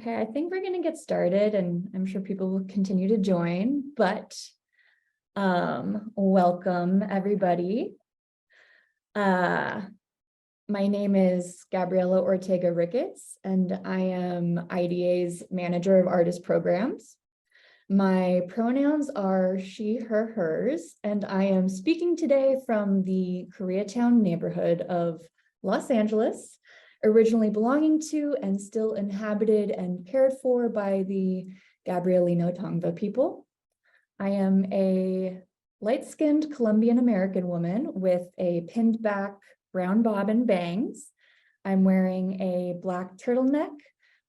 Okay, I think we're going to get started, and I'm sure people will continue to join, but welcome everybody. My name is Gabriela Ortega Ricketts, and I am IDA's Manager of Artist Programs. My pronouns are she, her, hers, and I am speaking today from the Koreatown neighborhood of Los Angeles, originally belonging to and still inhabited and cared for by the Gabrielino Tongva people. I am a light-skinned Colombian American woman with a pinned back brown bob and bangs. I'm wearing a black turtleneck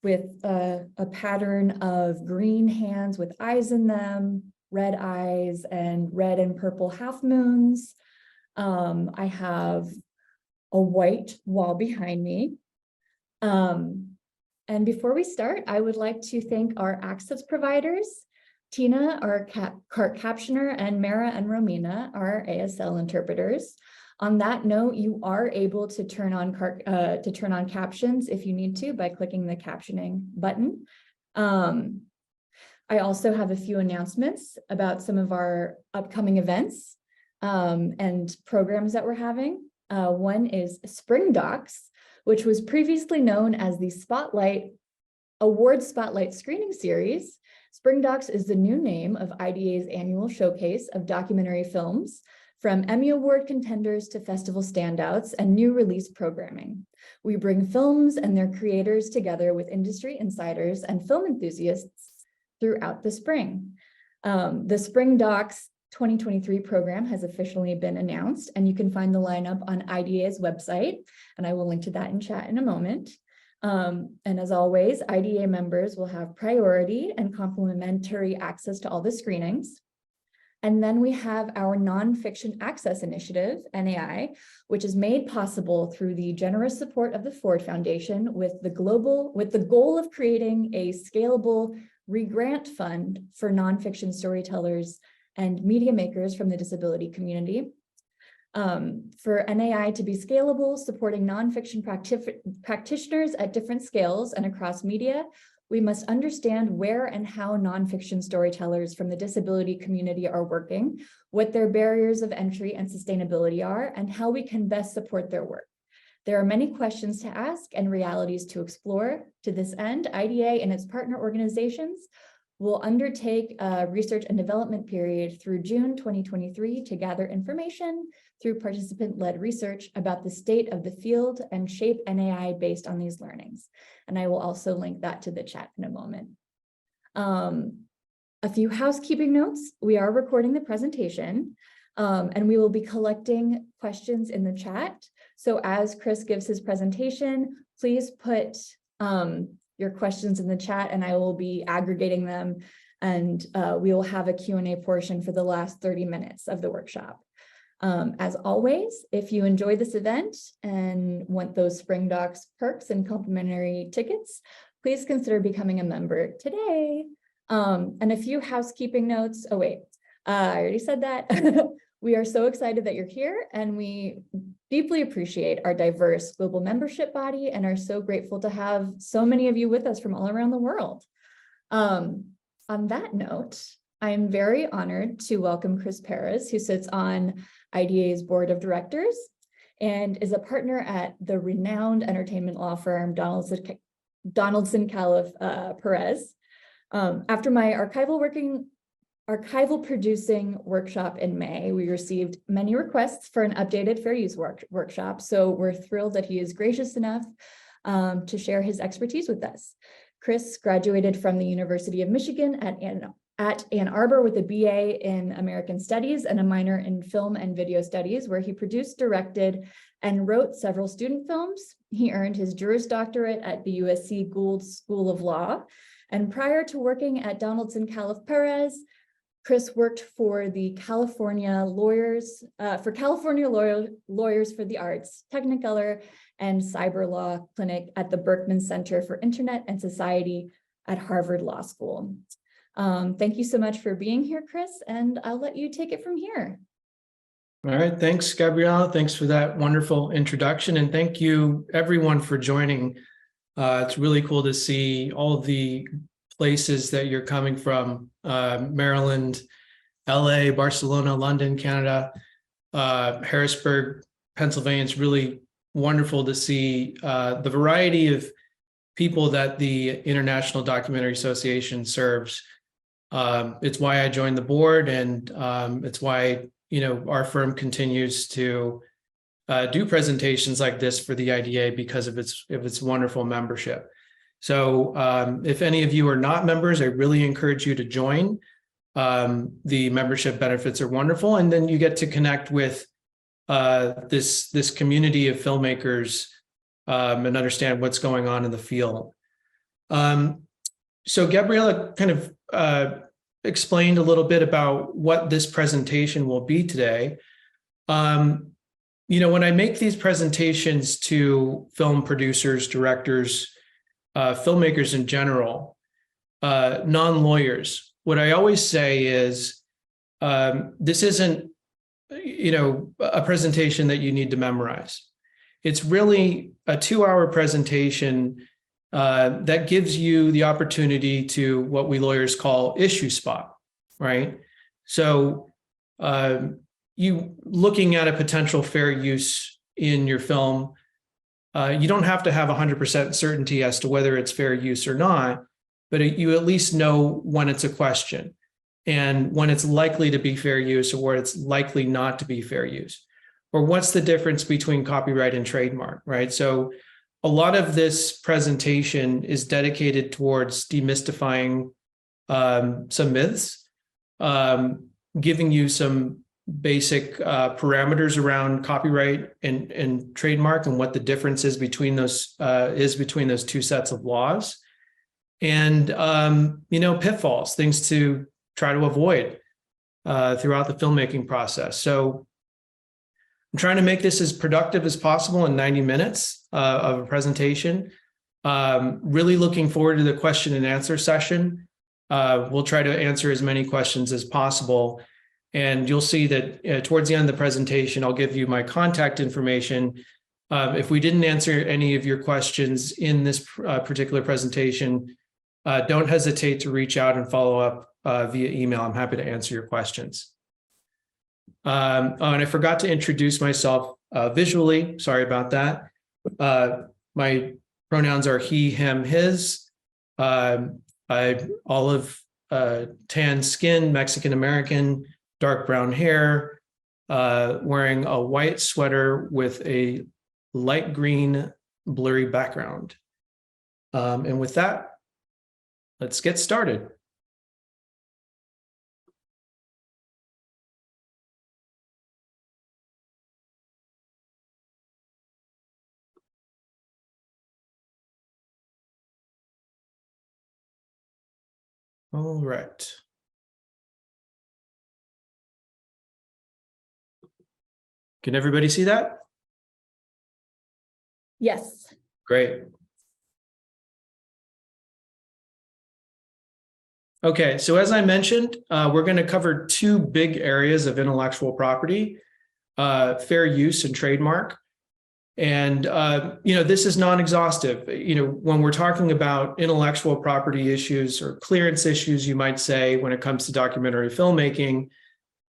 with a pattern of green hands with eyes in them, red eyes, and red and purple half moons. I have a white wall behind me. And before we start, I would like to thank our access providers, Tina, our cart captioner, and Mara and Romina, our ASL interpreters. On that note, you are able to turn on captions if you need to by clicking the captioning button. I also have a few announcements about some of our upcoming events and programs that we're having. One is Spring Docs, which was previously known as the Award Spotlight Screening Series. Spring Docs is the new name of IDA's annual showcase of documentary films, from Emmy Award contenders to festival standouts and new release programming. We bring films and their creators together with industry insiders and film enthusiasts throughout the spring. The Spring Docs 2023 program has officially been announced, and you can find the lineup on IDA's website, and I will link to that in chat in a moment. And as always, IDA members will have priority and complimentary access to all the screenings. And then we have our Nonfiction Access Initiative, NAI, which is made possible through the generous support of the Ford Foundation with the goal of creating a scalable re-grant fund for nonfiction storytellers and media makers from the disability community. For NAI to be scalable, supporting nonfiction practitioners at different scales and across media, we must understand where and how nonfiction storytellers from the disability community are working, what their barriers of entry and sustainability are, and how we can best support their work. There are many questions to ask and realities to explore. To this end, IDA and its partner organizations will undertake a research and development period through June 2023 to gather information through participant-led research about the state of the field and shape NAI based on these learnings. And I will also link that to the chat in a moment. A few housekeeping notes. We are recording the presentation and we will be collecting questions in the chat. So as Chris gives his presentation, please put your questions in the chat and I will be aggregating them, and we will have a Q&A portion for the last 30 minutes of the workshop. As always, if you enjoy this event and want those Spring Docs perks and complimentary tickets, please consider becoming a member today. And a few housekeeping notes. Oh wait, I already said that. We are so excited that you're here, and we deeply appreciate our diverse global membership body and are so grateful to have so many of you with us from all around the world. On that note, I'm very honored to welcome Chris Perez, who sits on IDA's board of directors and is a partner at the renowned entertainment law firm Donaldson Callif Perez. After my archival producing workshop in May, we received many requests for an updated fair use workshop, so we're thrilled that he is gracious enough to share his expertise with us. Chris graduated from the University of Michigan at Ann Arbor with a BA in American Studies and a minor in Film and Video Studies, where he produced, directed, and wrote several student films. He earned his Juris Doctorate at the USC Gould School of Law. And prior to working at Donaldson Callif Perez, Chris worked for the California Lawyers for the Arts, Technicolor, and Cyberlaw Clinic at the Berkman Center for Internet and Society at Harvard Law School. Thank you so much for being here, Chris, and I'll let you take it from here. All right, thanks, Gabriella. Thanks for that wonderful introduction, and thank you everyone for joining It's really cool to see all of the places that you're coming from, Maryland, LA, Barcelona, London, Canada, Harrisburg, Pennsylvania. It's really wonderful to see the variety of people that the International Documentary Association serves. It's why I joined the board, and it's why our firm continues to do presentations like this for the IDA because of its wonderful membership. So if any of you are not members, I really encourage you to join. The membership benefits are wonderful, and then you get to connect with this community of filmmakers and understand what's going on in the field. So Gabriella kind of explained a little bit about what this presentation will be today. When I make these presentations to film producers, directors, filmmakers in general, non-lawyers, what I always say is this isn't, a presentation that you need to memorize. It's really a 2-hour presentation that gives you the opportunity to what we lawyers call issue spot, right? So you looking at a potential fair use in your film, you don't have to have 100% certainty as to whether it's fair use or not, but you at least know when it's a question and when it's likely to be fair use or where it's likely not to be fair use, or what's the difference between copyright and trademark, right? So a lot of this presentation is dedicated towards demystifying some myths, giving you some basic parameters around copyright and trademark and what the difference is between those two sets of laws, and pitfalls, things to try to avoid throughout the filmmaking process. So I'm trying to make this as productive as possible in 90 minutes of a presentation. Really looking forward to the question and answer session. We'll try to answer as many questions as possible. And you'll see that towards the end of the presentation, I'll give you my contact information. If we didn't answer any of your questions in this particular presentation, don't hesitate to reach out and follow up via email. I'm happy to answer your questions. And I forgot to introduce myself visually. Sorry about that. My pronouns are he, him, his. I'm olive tan skin, Mexican American, dark brown hair, wearing a white sweater with a light green blurry background. And with that, let's get started. All right. Can everybody see that? Yes. Great. Okay, so as I mentioned, we're going to cover two big areas of intellectual property, fair use and trademark. And, this is non-exhaustive. When we're talking about intellectual property issues or clearance issues, you might say, when it comes to documentary filmmaking,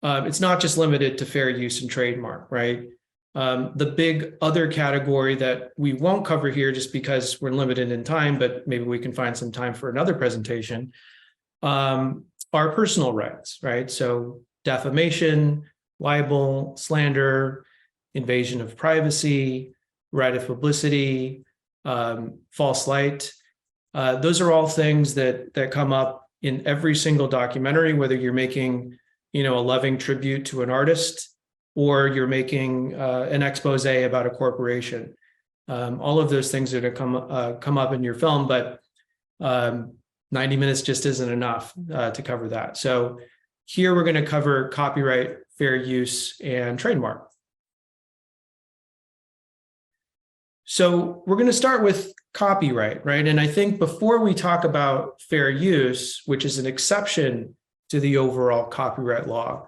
it's not just limited to fair use and trademark, right? The big other category that we won't cover here just because we're limited in time, but maybe we can find some time for another presentation, are personal rights, right? So defamation, libel, slander, invasion of privacy, right of publicity, false light. Those are all things that come up in every single documentary, whether you're making, a loving tribute to an artist or you're making an expose about a corporation. All of those things are going to come up in your film, but 90 minutes just isn't enough to cover that. So here we're going to cover copyright, fair use, and trademark. So we're going to start with copyright, right? And I think before we talk about fair use, which is an exception to the overall copyright law,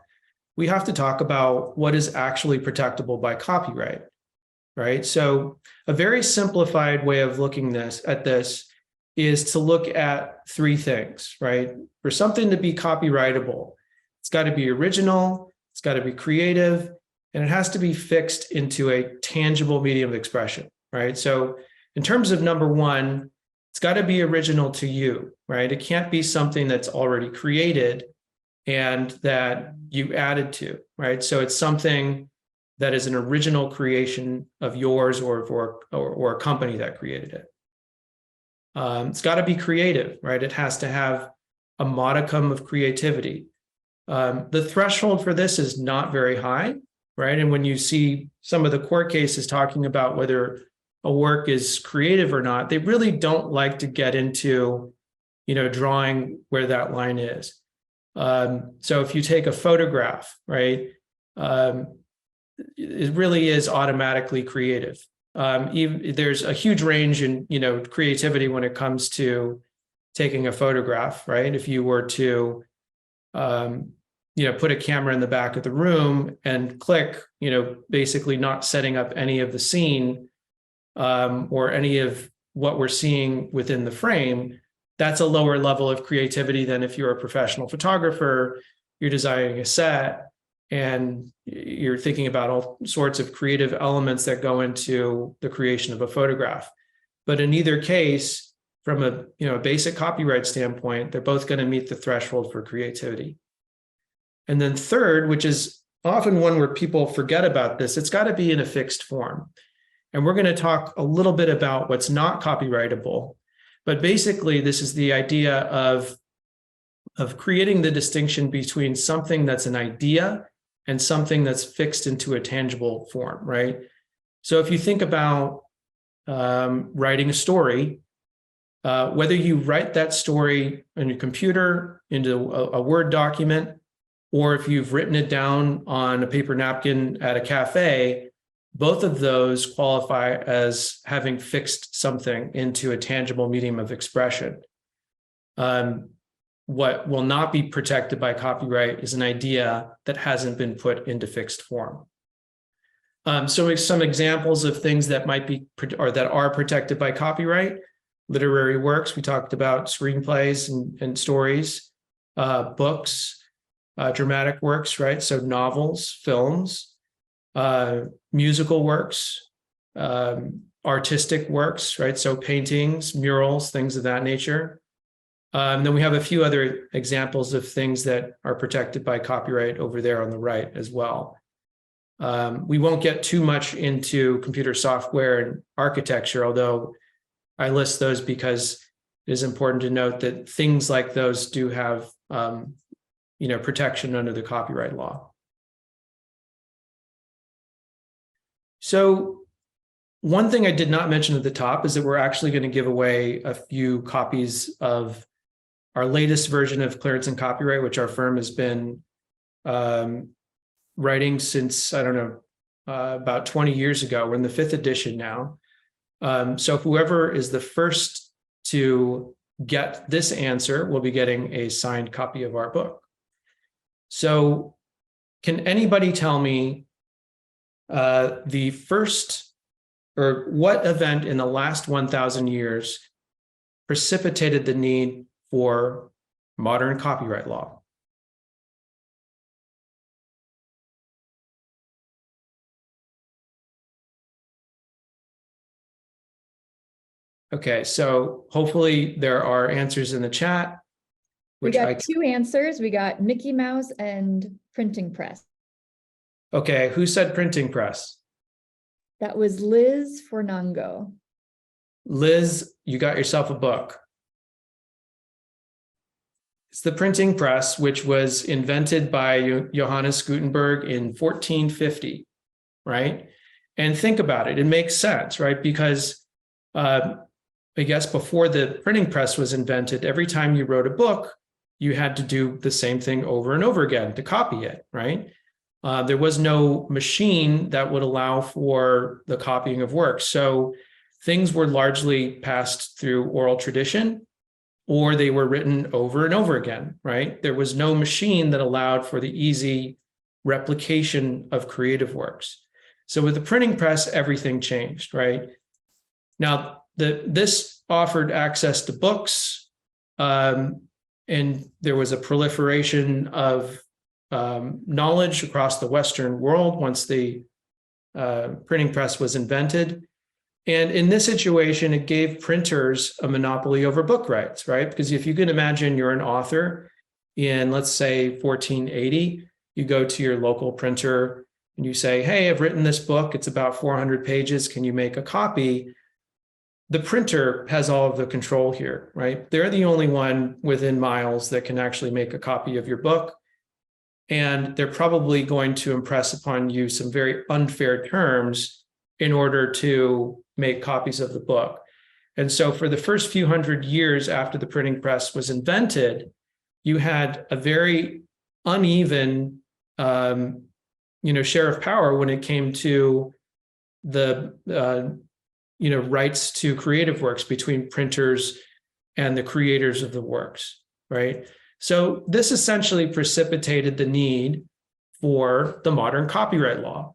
we have to talk about what is actually protectable by copyright. right? So a very simplified way of looking at this is to look at three things, right? For something to be copyrightable, it's got to be original, it's got to be creative, and it has to be fixed into a tangible medium of expression, right? So in terms of number one, it's got to be original to you, right? It can't be something that's already created and that you added to, right? So it's something that is an original creation of yours or a company that created it. It's got to be creative, right? It has to have a modicum of creativity. The threshold for this is not very high, right? And when you see some of the court cases talking about whether a work is creative or not, they really don't like to get into, drawing where that line is. So if you take a photograph, right, it really is automatically creative. There's a huge range in, creativity when it comes to taking a photograph, right? If you were to, put a camera in the back of the room and click, basically not setting up any of the scene or any of what we're seeing within the frame, that's a lower level of creativity than if you're a professional photographer, you're designing a set, and you're thinking about all sorts of creative elements that go into the creation of a photograph. But in either case, from a basic copyright standpoint, they're both going to meet the threshold for creativity. And then third, which is often one where people forget about this, it's got to be in a fixed form. And we're going to talk a little bit about what's not copyrightable. But basically, this is the idea of creating the distinction between something that's an idea and something that's fixed into a tangible form, right? So if you think about writing a story, whether you write that story on your computer into a Word document, or if you've written it down on a paper napkin at a cafe, both of those qualify as having fixed something into a tangible medium of expression. What will not be protected by copyright is an idea that hasn't been put into fixed form. So some examples of things that might be or that are protected by copyright: literary works, we talked about screenplays and stories, books, dramatic works, right? So novels, films, musical works, artistic works, right? So paintings, murals, things of that nature. Then we have a few other examples of things that are protected by copyright over there on the right as well. We won't get too much into computer software and architecture, although I list those because it is important to note that things like those do have protection under the copyright law. So one thing I did not mention at the top is that we're actually going to give away a few copies of our latest version of Clearance and Copyright, which our firm has been writing since, about 20 years ago. We're in the 5th edition now. So whoever is the first to get this answer will be getting a signed copy of our book. So can anybody tell me the first or what event in the last 1,000 years precipitated the need for modern copyright law? Okay, so hopefully there are answers in the chat. We got two answers. We got Mickey Mouse and printing press. Okay, who said printing press? That was Liz Fornango. Liz, you got yourself a book. It's the printing press, which was invented by Johannes Gutenberg in 1450, right? And think about it, it makes sense, right? Because I guess before the printing press was invented, every time you wrote a book, you had to do the same thing over and over again to copy it, right? There was no machine that would allow for the copying of works. So things were largely passed through oral tradition, or they were written over and over again, right? There was no machine that allowed for the easy replication of creative works. So with the printing press, everything changed, right? Now, this offered access to books, and there was a proliferation of knowledge across the Western world once the printing press was invented. And in this situation, it gave printers a monopoly over book rights, right? Because if you can imagine you're an author in, let's say, 1480, you go to your local printer and you say, hey, I've written this book. It's about 400 pages. Can you make a copy? The printer has all of the control here, right? They're the only one within miles that can actually make a copy of your book. And they're probably going to impress upon you some very unfair terms in order to make copies of the book. And so for the first few hundred years after the printing press was invented, you had a very uneven share of power when it came to the rights to creative works between printers and the creators of the works, right? So this essentially precipitated the need for the modern copyright law.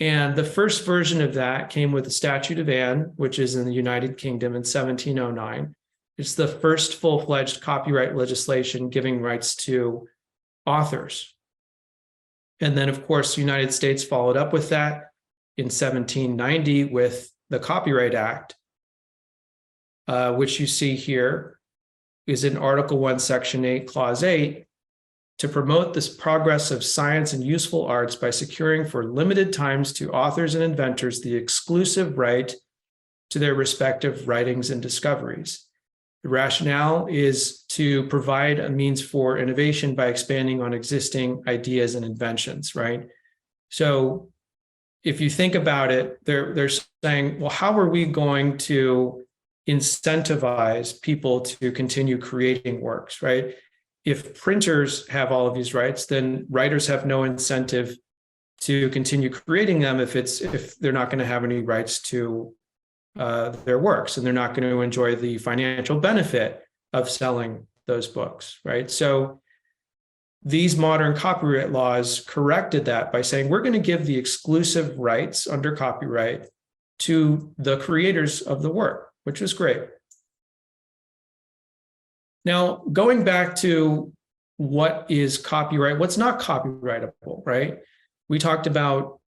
And the first version of that came with the Statute of Anne, which is in the United Kingdom in 1709. It's the first full-fledged copyright legislation giving rights to authors. And then, of course, the United States followed up with that in 1790 with the Copyright Act, which you see here is in Article 1, Section 8, Clause 8, to promote this progress of science and useful arts by securing for limited times to authors and inventors the exclusive right to their respective writings and discoveries. The rationale is to provide a means for innovation by expanding on existing ideas and inventions, right? So if you think about it, they're saying, well, how are we going to incentivize people to continue creating works, right? If printers have all of these rights, then writers have no incentive to continue creating them if they're not going to have any rights to their works, and they're not going to enjoy the financial benefit of selling those books, right? So these modern copyright laws corrected that by saying we're going to give the exclusive rights under copyright to the creators of the work, which was great. Now, going back to what is copyright, what's not copyrightable, right? We talked about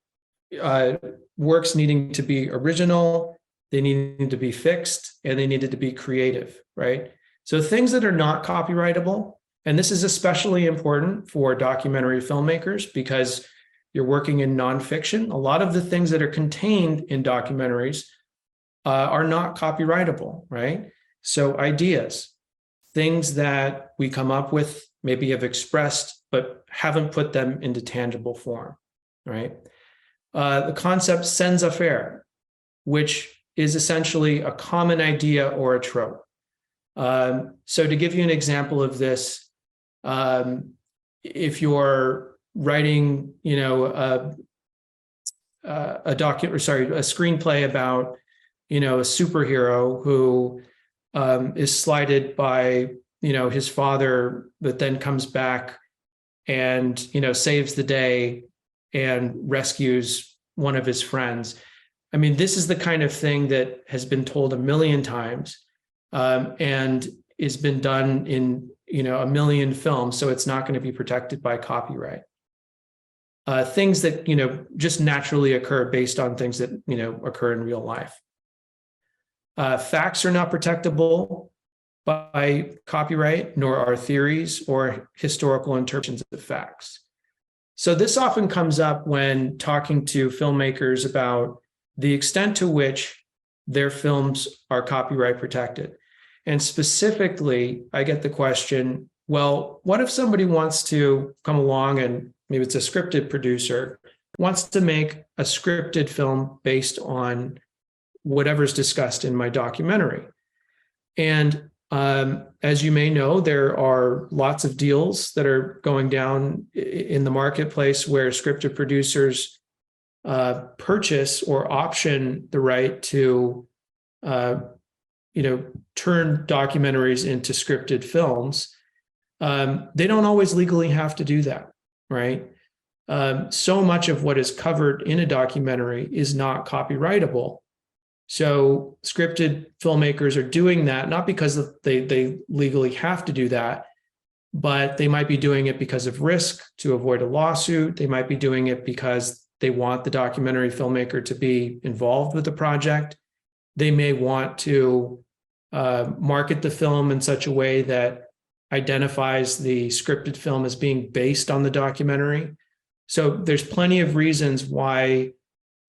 works needing to be original, they needed to be fixed, and they needed to be creative, right? So things that are not copyrightable, and this is especially important for documentary filmmakers because you're working in nonfiction. A lot of the things that are contained in documentaries are not copyrightable, right? So ideas, things that we come up with, maybe have expressed, but haven't put them into tangible form, right? The concept senza faire, which is essentially a common idea or a trope. So to give you an example of this, if you're writing, a screenplay about, a superhero who is slighted by, his father, but then comes back and, saves the day and rescues one of his friends. I mean, this is the kind of thing that has been told a million times and has been done in, a million films. So it's not going to be protected by copyright. Things that, just naturally occur based on things that, occur in real life. Facts are not protectable by copyright, nor are theories or historical interpretations of facts. So this often comes up when talking to filmmakers about the extent to which their films are copyright protected. And specifically, I get the question, well, what if somebody wants to come along and maybe it's a scripted producer, wants to make a scripted film based on whatever's discussed in my documentary? And as you may know, there are lots of deals that are going down in the marketplace where scripted producers purchase or option the right to, turn documentaries into scripted films. They don't always legally have to do that, right? so much of what is covered in a documentary is not copyrightable. So scripted filmmakers are doing that, not because they legally have to do that, but they might be doing it because of risk to avoid a lawsuit. They might be doing it because they want the documentary filmmaker to be involved with the project. They may want to market the film in such a way that identifies the scripted film as being based on the documentary. So there's plenty of reasons why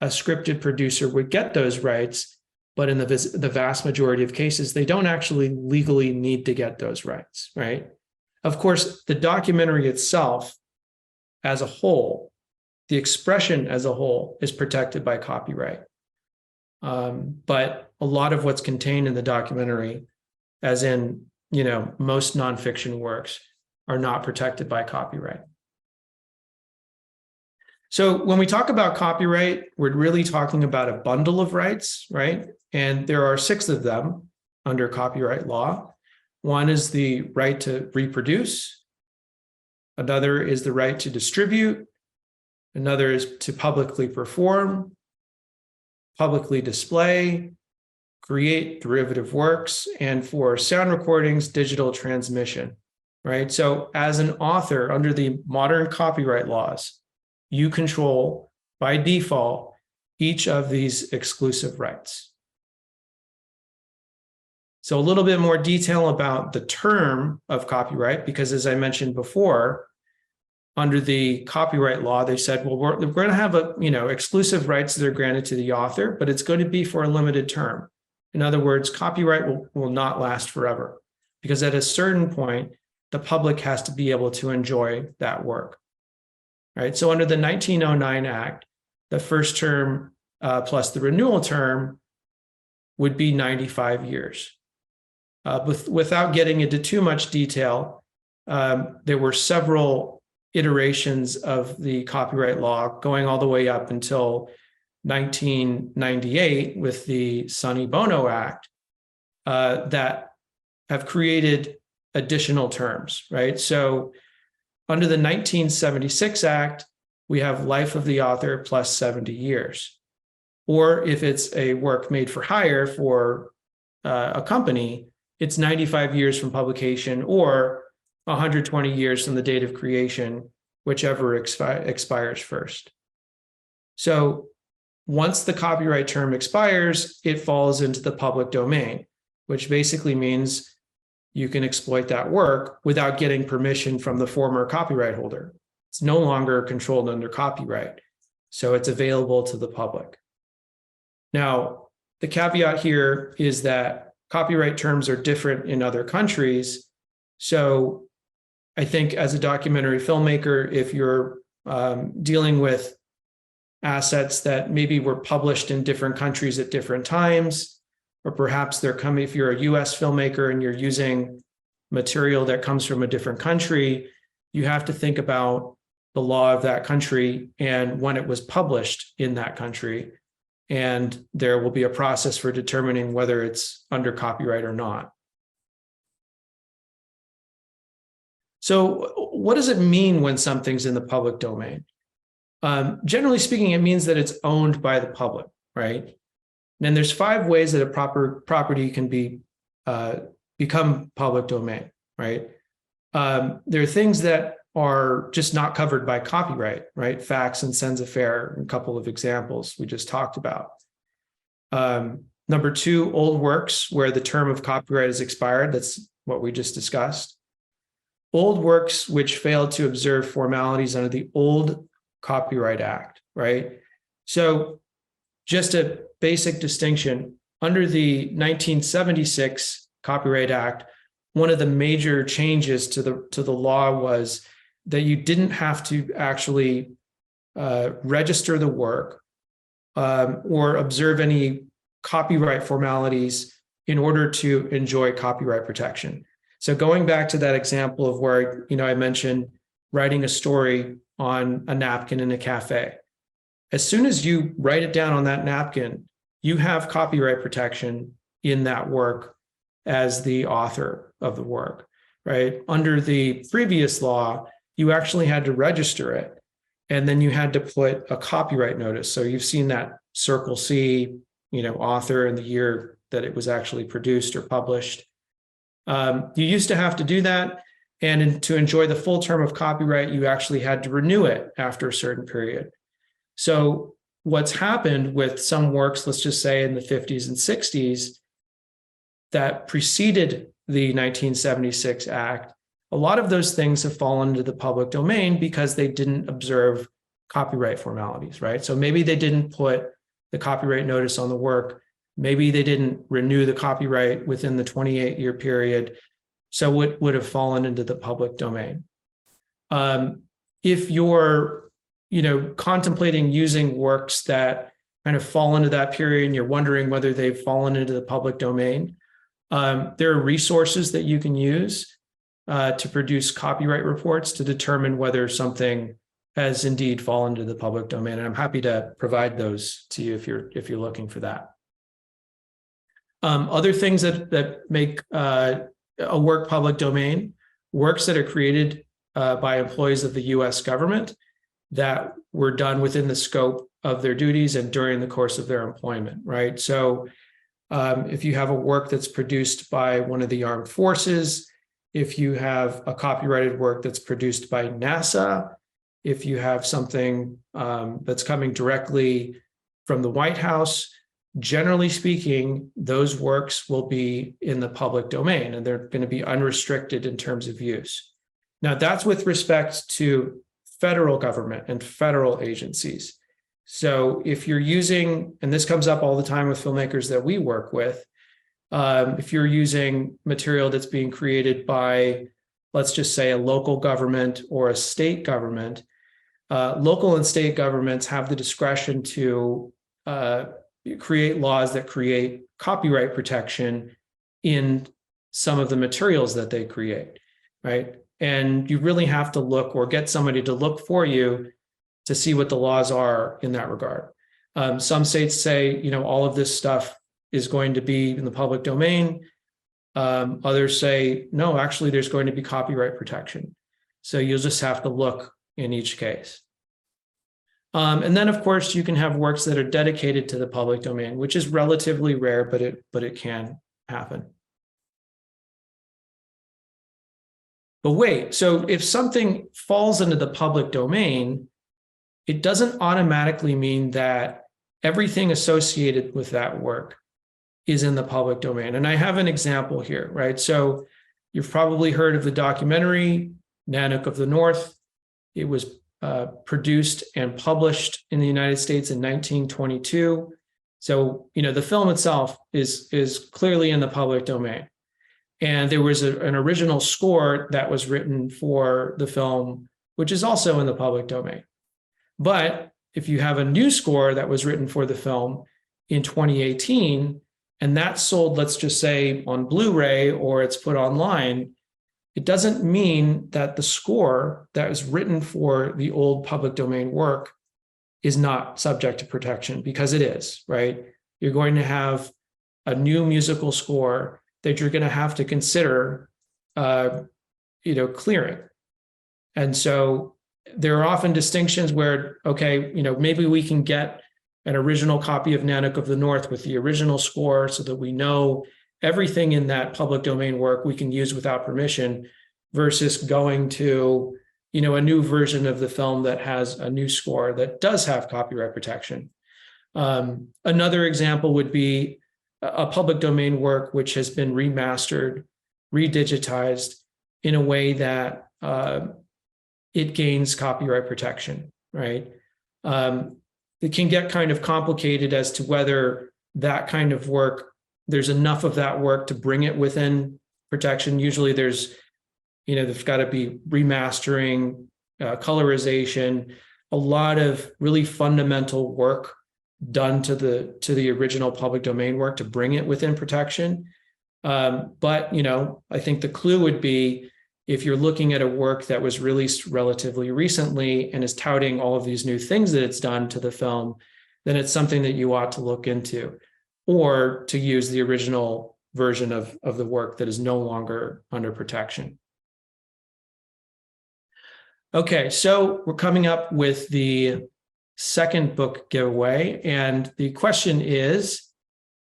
a scripted producer would get those rights, but in the vast majority of cases, they don't actually legally need to get those rights, right? Of course, the documentary itself as a whole, the expression as a whole is protected by copyright. But a lot of what's contained in the documentary, as in, most nonfiction works, are not protected by copyright. So when we talk about copyright, we're really talking about a bundle of rights, right? And there are 6 of them under copyright law. One is the right to reproduce. Another is the right to distribute. Another is to publicly perform, publicly display, create derivative works, and for sound recordings, digital transmission, right? So as an author under the modern copyright laws, you control by default each of these exclusive rights. So a little bit more detail about the term of copyright, because as I mentioned before, under the copyright law, they said, well, we're going to have exclusive rights that are granted to the author, but it's going to be for a limited term. In other words, copyright will not last forever, because at a certain point, the public has to be able to enjoy that work. Right. So under the 1909 Act, the first term plus the renewal term would be 95 years. Without getting into too much detail, there were several iterations of the copyright law going all the way up until 1998 with the Sonny Bono Act that have created additional terms, right? So under the 1976 Act, we have life of the author plus 70 years. Or if it's a work made for hire for a company, it's 95 years from publication or 120 years from the date of creation, whichever expires first. So once the copyright term expires, it falls into the public domain, which basically means you can exploit that work without getting permission from the former copyright holder. It's no longer controlled under copyright, so it's available to the public. Now, the caveat here is that copyright terms are different in other countries. So I think as a documentary filmmaker, if you're dealing with assets that maybe were published in different countries at different times, or perhaps they're coming, if you're a US filmmaker and you're using material that comes from a different country, you have to think about the law of that country and when it was published in that country. And there will be a process for determining whether it's under copyright or not. So what does it mean when something's in the public domain? Generally speaking, it means that it's owned by the public, right? And there's 5 ways that a property can become public domain, right? There are things that are just not covered by copyright, right? Facts and sens affaire, a couple of examples we just talked about. Number 2, old works where the term of copyright is expired. That's what we just discussed. Old works which failed to observe formalities under the old Copyright Act, right? So just a basic distinction, under the 1976 Copyright Act, one of the major changes to the law was that you didn't have to actually register the work or observe any copyright formalities in order to enjoy copyright protection. So going back to that example of where, I mentioned writing a story on a napkin in a cafe. As soon as you write it down on that napkin, you have copyright protection in that work as the author of the work, right? Under the previous law, you actually had to register it. And then you had to put a copyright notice. So you've seen that Circle C, author and the year that it was actually produced or published. You used to have to do that. And to enjoy the full term of copyright, you actually had to renew it after a certain period. So what's happened with some works, let's just say in the 50s and 60s, that preceded the 1976 Act, a lot of those things have fallen into the public domain because they didn't observe copyright formalities, right? So maybe they didn't put the copyright notice on the work. Maybe they didn't renew the copyright within the 28-year period. So it would have fallen into the public domain. If you're, contemplating using works that kind of fall into that period and you're wondering whether they've fallen into the public domain, there are resources that you can use to produce copyright reports to determine whether something has indeed fallen into the public domain. And I'm happy to provide those to you if you're looking for that. Other things that make a work public domain, works that are created by employees of the US government that were done within the scope of their duties and during the course of their employment, right? So if you have a work that's produced by one of the armed forces, if you have a copyrighted work that's produced by NASA, if you have something that's coming directly from the White House, generally speaking, those works will be in the public domain and they're going to be unrestricted in terms of use. Now, that's with respect to federal government and federal agencies. So if you're using, and this comes up all the time with filmmakers that we work with, if you're using material that's being created by, let's just say, a local government or a state government, local and state governments have the discretion to create laws that create copyright protection in some of the materials that they create, right? And you really have to look or get somebody to look for you to see what the laws are in that regard. Some states say, all of this stuff is going to be in the public domain. Others say, no, actually, there's going to be copyright protection. So you'll just have to look in each case. And then, of course, you can have works that are dedicated to the public domain, which is relatively rare, but it can happen. But wait, so if something falls into the public domain, it doesn't automatically mean that everything associated with that work is in the public domain. And I have an example here, right? So you've probably heard of the documentary Nanook of the North. It was produced and published in the United States in 1922. So, the film itself is clearly in the public domain. And there was an original score that was written for the film, which is also in the public domain. But if you have a new score that was written for the film in 2018, and that's sold, let's just say, on Blu-ray or it's put online, it doesn't mean that the score that was written for the old public domain work is not subject to protection, because it is, right? You're going to have a new musical score that you're going to have to consider, clearing. And so there are often distinctions where, okay, maybe we can get an original copy of Nanook of the North with the original score so that we know everything in that public domain work we can use without permission, versus going to, a new version of the film that has a new score that does have copyright protection. Another example would be a public domain work which has been remastered, redigitized in a way that it gains copyright protection, right? It can get kind of complicated as to whether that kind of work, there's enough of that work to bring it within protection. Usually there's got to be remastering, colorization, a lot of really fundamental work done to the original public domain work to bring it within protection. But I think the clue would be, if you're looking at a work that was released relatively recently and is touting all of these new things that it's done to the film, then it's something that you ought to look into, or to use the original version of the work that is no longer under protection. Okay, so we're coming up with the second book giveaway. And the question is,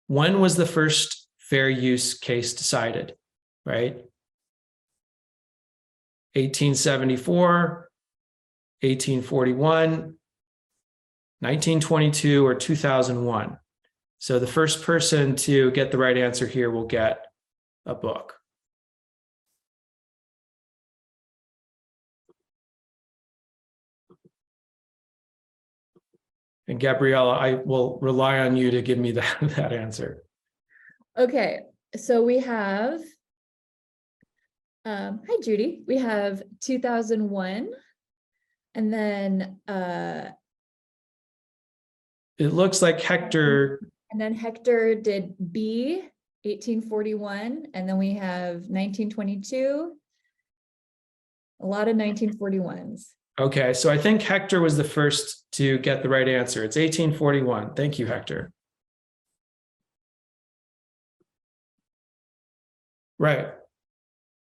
when was the first fair use case decided, right? 1874, 1841, 1922, or 2001. So the first person to get the right answer here will get a book. And Gabriella, I will rely on you to give me that answer. Okay, so we have, hi Judy, we have 2001, and then it looks like Hector. And then Hector did B, 1841, and then we have 1922, a lot of 1941s. Okay, so I think Hector was the first to get the right answer. It's 1841. Thank you, Hector. Right.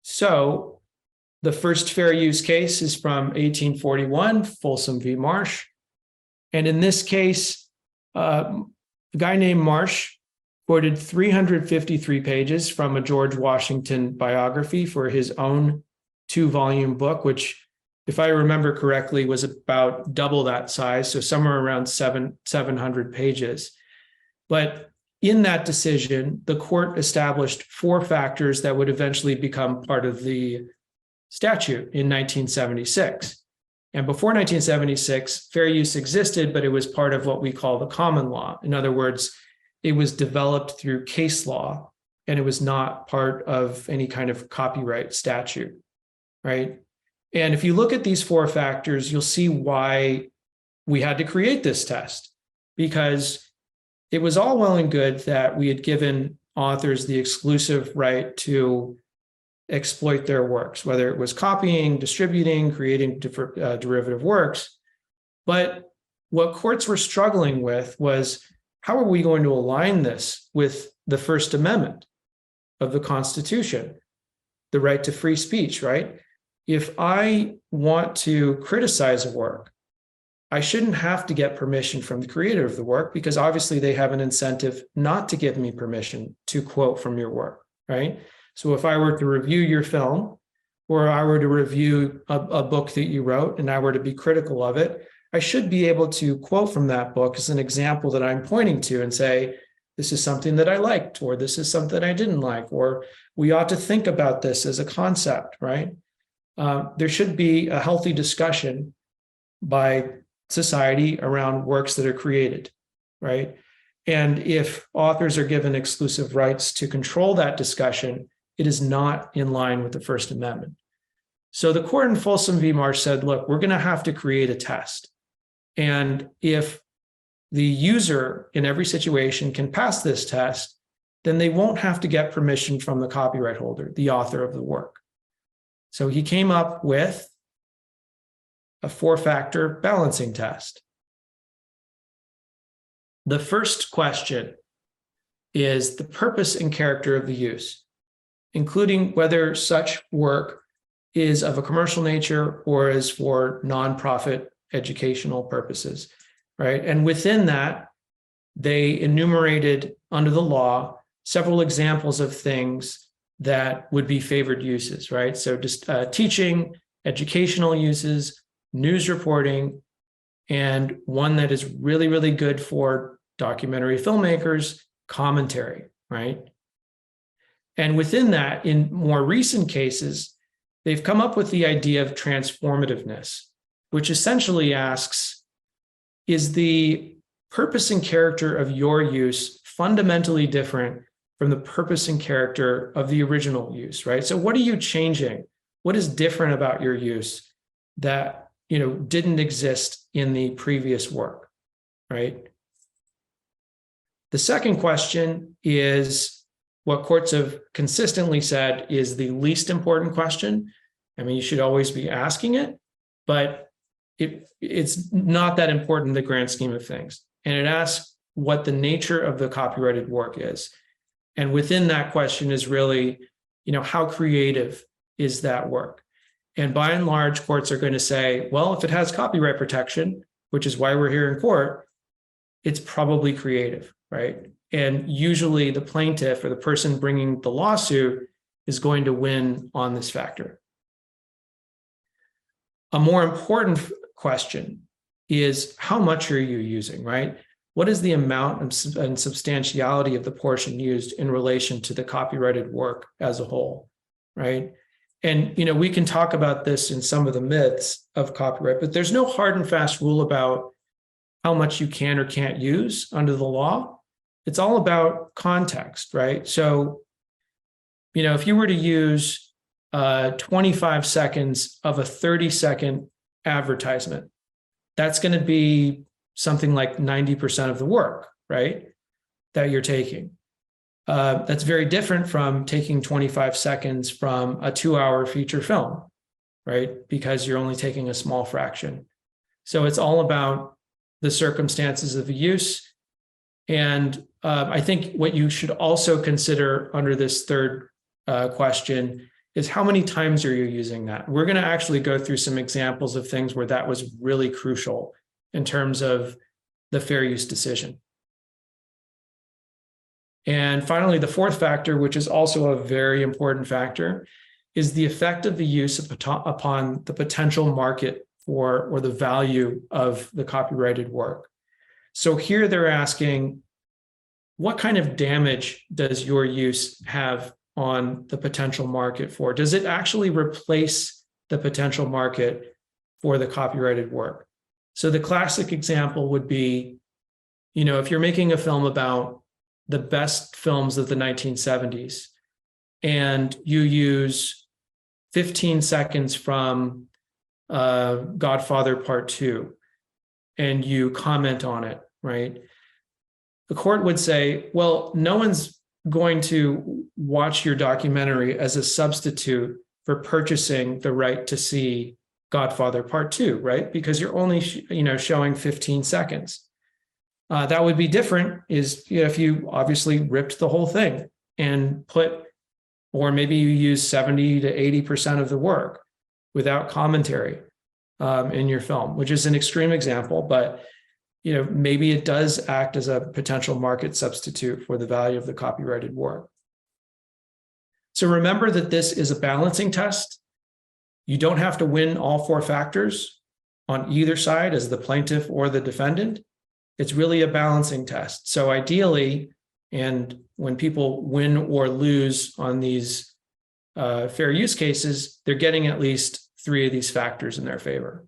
So the first fair use case is from 1841, Folsom v. Marsh. And in this case, a guy named Marsh quoted 353 pages from a George Washington biography for his own 2-volume book, which, if I remember correctly, was about double that size, so somewhere around 700 pages. But in that decision, the court established 4 factors that would eventually become part of the statute in 1976. And before 1976, fair use existed, but it was part of what we call the common law. In other words, it was developed through case law, and it was not part of any kind of copyright statute, right? And if you look at these 4 factors, you'll see why we had to create this test, because it was all well and good that we had given authors the exclusive right to exploit their works, whether it was copying, distributing, creating derivative works. But what courts were struggling with was, how are we going to align this with the First Amendment of the Constitution, the right to free speech, right? If I want to criticize a work, I shouldn't have to get permission from the creator of the work, because obviously they have an incentive not to give me permission to quote from your work, right? So if I were to review your film, or I were to review a book that you wrote and I were to be critical of it, I should be able to quote from that book as an example that I'm pointing to and say, this is something that I liked, or this is something I didn't like, or we ought to think about this as a concept, right? There should be a healthy discussion by society around works that are created, right? And if authors are given exclusive rights to control that discussion, it is not in line with the First Amendment. So the court in Folsom v. Marsh said, look, we're going to have to create a test. And if the user in every situation can pass this test, then they won't have to get permission from the copyright holder, the author of the work. So he came up with a 4-factor balancing test. The first question is the purpose and character of the use, including whether such work is of a commercial nature or is for nonprofit educational purposes, right? And within that, they enumerated under the law several examples of things that would be favored uses, right? So just teaching, educational uses, news reporting, and one that is really, really good for documentary filmmakers, commentary, right? And within that, in more recent cases, they've come up with the idea of transformativeness, which essentially asks, is the purpose and character of your use fundamentally different from the purpose and character of the original use, right? So what are you changing? What is different about your use that didn't exist in the previous work, right? The second question is what courts have consistently said is the least important question. I mean, you should always be asking it, but it's not that important in the grand scheme of things. And it asks what the nature of the copyrighted work is. And within that question is really, how creative is that work? And by and large, courts are going to say, well, if it has copyright protection, which is why we're here in court, it's probably creative, right? And usually the plaintiff or the person bringing the lawsuit is going to win on this factor. A more important question is, how much are you using, right? What is the amount and substantiality of the portion used in relation to the copyrighted work as a whole, right? And, we can talk about this in some of the myths of copyright, but there's no hard and fast rule about how much you can or can't use under the law. It's all about context, right? So, if you were to use 25 seconds of a 30-second advertisement, that's going to be something like 90% of the work, right, that you're taking. That's very different from taking 25 seconds from a 2-hour feature film, right, because you're only taking a small fraction. So it's all about the circumstances of the use. And I think what you should also consider under this third question is, how many times are you using that? We're going to actually go through some examples of things where that was really crucial in terms of the fair use decision. And finally, the fourth factor, which is also a very important factor, is the effect of the use upon the potential market for, or the value of the copyrighted work. So here they're asking, what kind of damage does your use have on the potential market for? Does it actually replace the potential market for the copyrighted work? So the classic example would be, if you're making a film about the best films of the 1970s and you use 15 seconds from Godfather Part 2 and you comment on it, right? The court would say, well, no one's going to watch your documentary as a substitute for purchasing the right to see Godfather Part 2, right? Because you're only, showing 15 seconds. That would be different is if you obviously ripped the whole thing and put, or maybe you use 70 to 80% of the work without commentary in your film, which is an extreme example, but maybe it does act as a potential market substitute for the value of the copyrighted work. So remember that this is a balancing test. You don't have to win all four factors on either side as the plaintiff or the defendant. It's really a balancing test. So ideally, and when people win or lose on these fair use cases, they're getting at least 3 of these factors in their favor.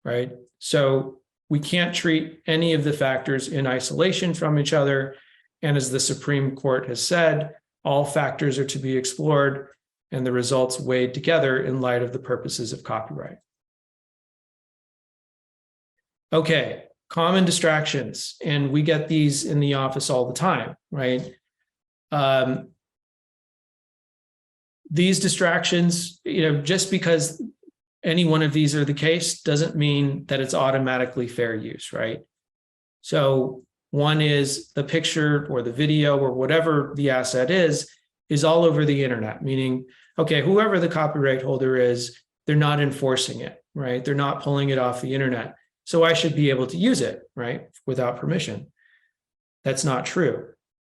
Right? So we can't treat any of the factors in isolation from each other. And as the Supreme Court has said, all factors are to be explored and the results weighed together in light of the purposes of copyright. Okay, common distractions. And we get these in the office all the time, right? These distractions, just because any one of these are the case doesn't mean that it's automatically fair use, right? So one is the picture or the video or whatever the asset is all over the internet, meaning, okay, whoever the copyright holder is, they're not enforcing it, right? They're not pulling it off the internet. So I should be able to use it, right? Without permission. That's not true,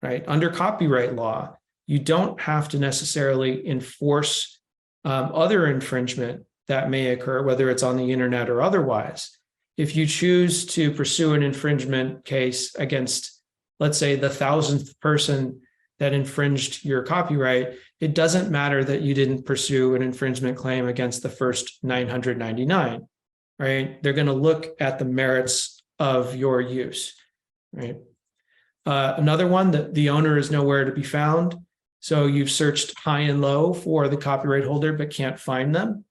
right? Under copyright law, you don't have to necessarily enforce other infringement that may occur, whether it's on the internet or otherwise. If you choose to pursue an infringement case against, let's say, the 1,000th person that infringed your copyright, it doesn't matter that you didn't pursue an infringement claim against the first 999, right? They're going to look at the merits of your use, right? Another one, that the owner is nowhere to be found. So you've searched high and low for the copyright holder, but can't find them.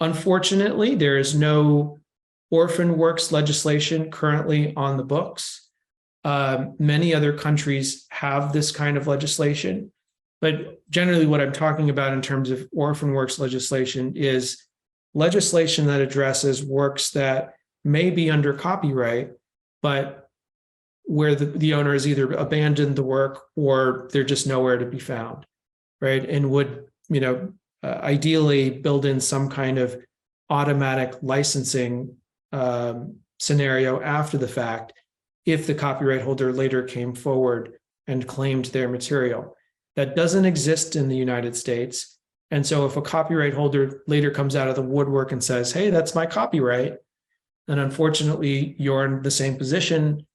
Unfortunately, there is no orphan works legislation currently on the books. Many other countries have this kind of legislation, but generally what I'm talking about in terms of orphan works legislation is legislation that addresses works that may be under copyright, but where the owner has either abandoned the work or they're just nowhere to be found. right? And would, ideally build in some kind of automatic licensing scenario after the fact if the copyright holder later came forward and claimed their material. That doesn't exist in the United States. And so if a copyright holder later comes out of the woodwork and says, hey, that's my copyright, then unfortunately you're in the same position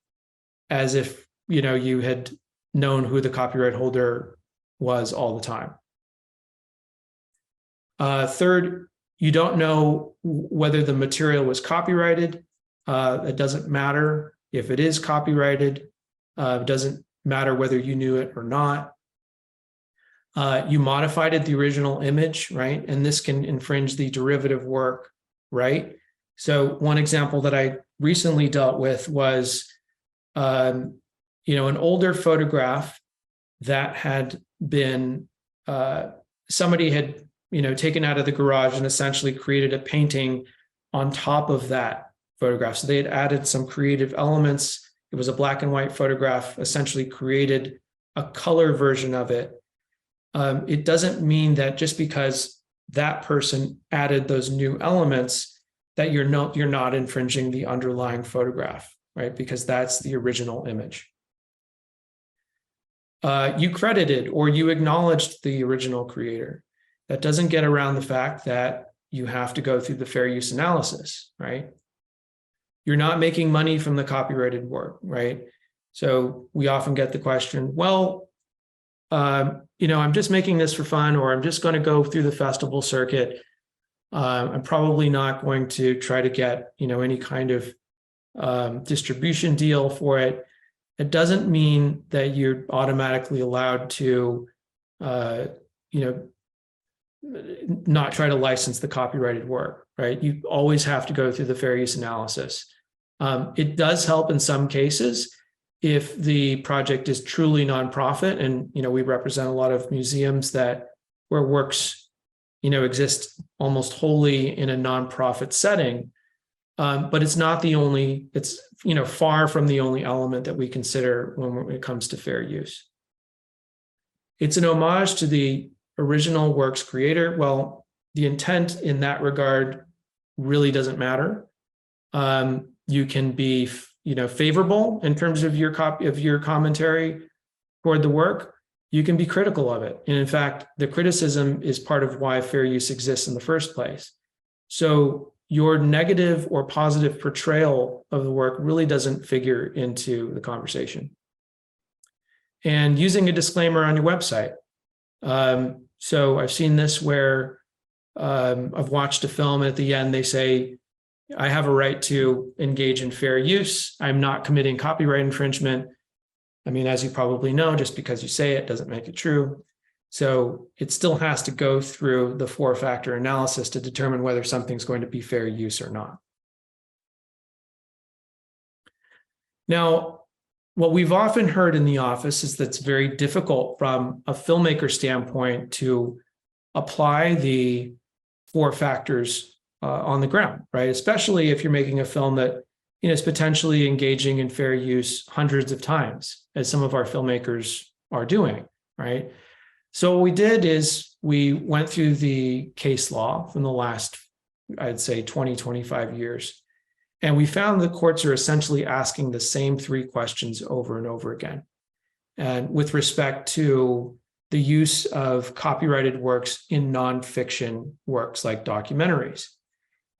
as if, you had known who the copyright holder was all the time. Third, you don't know whether the material was copyrighted. It doesn't matter if it is copyrighted. It doesn't matter whether you knew it or not. You modified the original image, right? And this can infringe the derivative work, right? So one example that I recently dealt with was, an older photograph that had been, somebody had, taken out of the garage and essentially created a painting on top of that photograph. So they had added some creative elements. It was a black and white photograph, essentially created a color version of it. It doesn't mean that just because that person added those new elements that you're not infringing the underlying photograph, right? Because that's the original image. You credited or you acknowledged the original creator. That doesn't get around the fact that you have to go through the fair use analysis, right? You're not making money from the copyrighted work, right? So we often get the question, well, I'm just making this for fun, or I'm just going to go through the festival circuit. I'm probably not going to try to get, any kind of distribution deal for it. It doesn't mean that you're automatically allowed to, not try to license the copyrighted work, right? You always have to go through the fair use analysis. It does help in some cases if the project is truly nonprofit, and we represent a lot of museums where works exist almost wholly in a nonprofit setting, but it's not the only. It's far from the only element that we consider when it comes to fair use. It's an homage to the original work's creator. Well, the intent in that regard really doesn't matter. You can be favorable in terms of your commentary toward the work. You can be critical of it. And in fact, the criticism is part of why fair use exists in the first place. So your negative or positive portrayal of the work really doesn't figure into the conversation. And using a disclaimer on your website. So I've seen this where I've watched a film and at the end they say, I have a right to engage in fair use. I'm not committing copyright infringement. I mean, as you probably know, just because you say it doesn't make it true. So it still has to go through the 4-factor analysis to determine whether something's going to be fair use or not. Now, what we've often heard in the office is that it's very difficult from a filmmaker standpoint to apply the 4 factors on the ground, right? Especially if you're making a film that is potentially engaging in fair use hundreds of times, as some of our filmmakers are doing, right? So what we did is we went through the case law from the last, I'd say 20, 25 years. And we found the courts are essentially asking the same 3 questions over and over again. And with respect to the use of copyrighted works in nonfiction works like documentaries.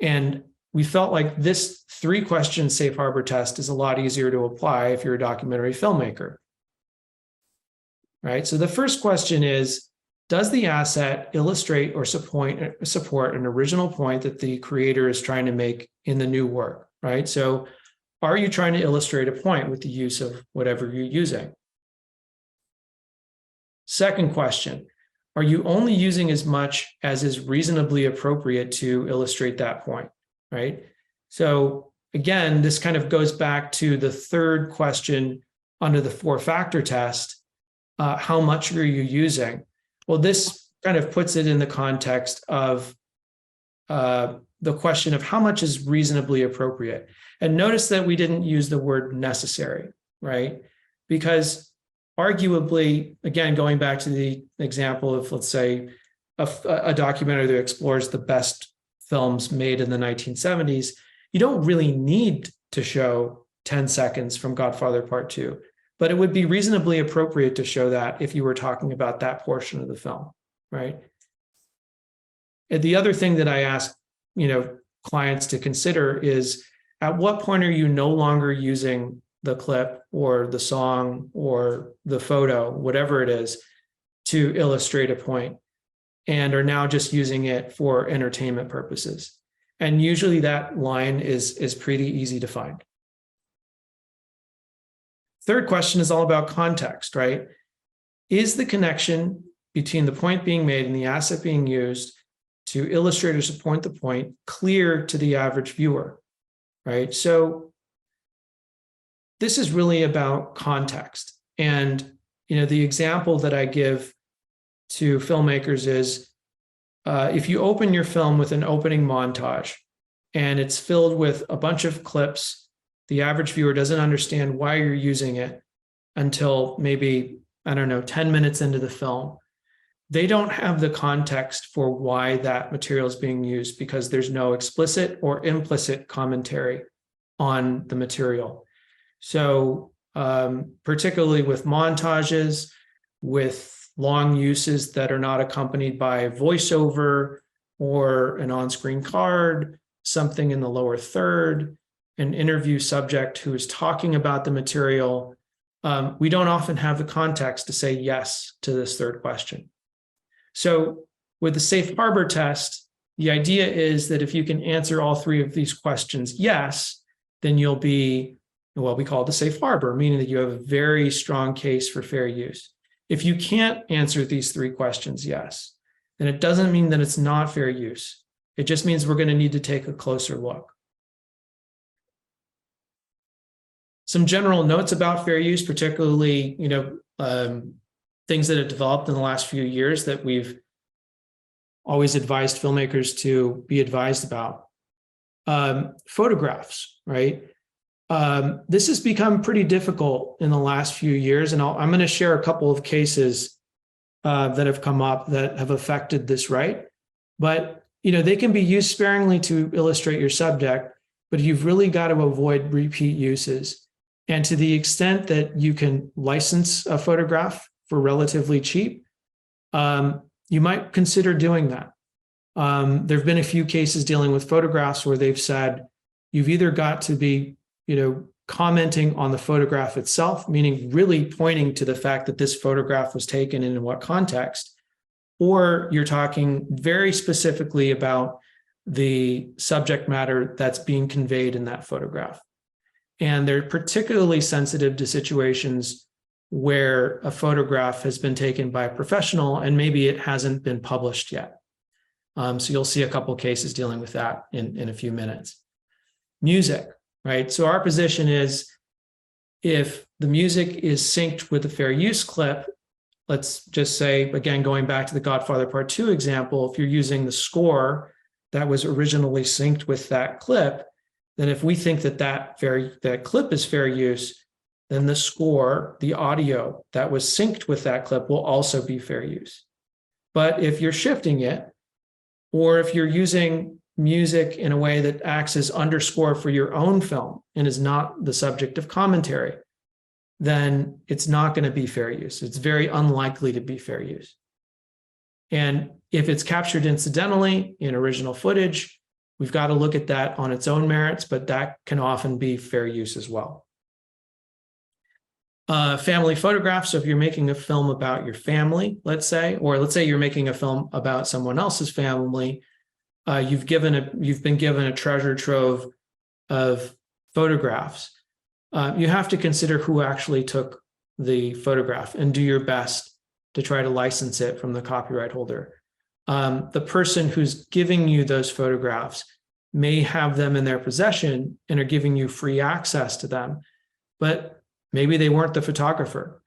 And we felt like this 3-question safe harbor test is a lot easier to apply if you're a documentary filmmaker. Right? So the first question is, does the asset illustrate or support an original point that the creator is trying to make in the new work? Right? So are you trying to illustrate a point with the use of whatever you're using? Second question, are you only using as much as is reasonably appropriate to illustrate that point, right? So again, this kind of goes back to the third question under the 4-factor test. How much are you using? Well, this kind of puts it in the context of the question of how much is reasonably appropriate. And notice that we didn't use the word necessary, right? Because arguably, again, going back to the example of, let's say, a documentary that explores the best films made in the 1970s, you don't really need to show 10 seconds from Godfather Part 2, but it would be reasonably appropriate to show that if you were talking about that portion of the film, right? And the other thing that I ask, clients to consider is, at what point are you no longer using the clip or the song or the photo, whatever it is, to illustrate a point, and are now just using it for entertainment purposes? And usually that line is pretty easy to find. Third question is all about context, right? Is the connection between the point being made and the asset being used to illustrate or support the point clear to the average viewer, right? So this is really about context. And, the example that I give to filmmakers is, if you open your film with an opening montage and it's filled with a bunch of clips, the average viewer doesn't understand why you're using it until maybe, 10 minutes into the film. They don't have the context for why that material is being used, because there's no explicit or implicit commentary on the material. So particularly with montages, with long uses that are not accompanied by voiceover or an on-screen card, something in the lower third, an interview subject who is talking about the material, we don't often have the context to say yes to this third question. So with the safe harbor test, the idea is that if you can answer all three of these questions yes, then you'll be what we call the safe harbor, meaning that you have a very strong case for fair use. If you can't answer these three questions yes, then it doesn't mean that it's not fair use. It just means we're going to need to take a closer look. Some general notes about fair use, particularly, things that have developed in the last few years that we've always advised filmmakers to be advised about. Photographs, right? This has become pretty difficult in the last few years, and I'm going to share a couple of cases that have come up that have affected this right. But they can be used sparingly to illustrate your subject, but you've really got to avoid repeat uses. And to the extent that you can license a photograph for relatively cheap, you might consider doing that. There have been a few cases dealing with photographs where they've said you've either got to be commenting on the photograph itself, meaning really pointing to the fact that this photograph was taken and in what context, or you're talking very specifically about the subject matter that's being conveyed in that photograph. And they're particularly sensitive to situations where a photograph has been taken by a professional and maybe it hasn't been published yet. So you'll see a couple cases dealing with that in a few minutes. Music, right? So our position is, if the music is synced with a fair use clip, let's just say, again, going back to the Godfather Part 2 example, if you're using the score that was originally synced with that clip, then if we think that clip is fair use, then the score, the audio that was synced with that clip will also be fair use. But if you're shifting it, or if you're using music in a way that acts as underscore for your own film and is not the subject of commentary, then it's not going to be fair use. It's very unlikely to be fair use. And if it's captured incidentally in original footage, we've got to look at that on its own merits, but that can often be fair use as well. Family photographs. So if you're making a film about your family, let's say, or let's say you're making a film about someone else's family, you've been given a treasure trove of photographs. You have to consider who actually took the photograph and do your best to try to license it from the copyright holder. The person who's giving you those photographs may have them in their possession and are giving you free access to them, but maybe they weren't the photographer.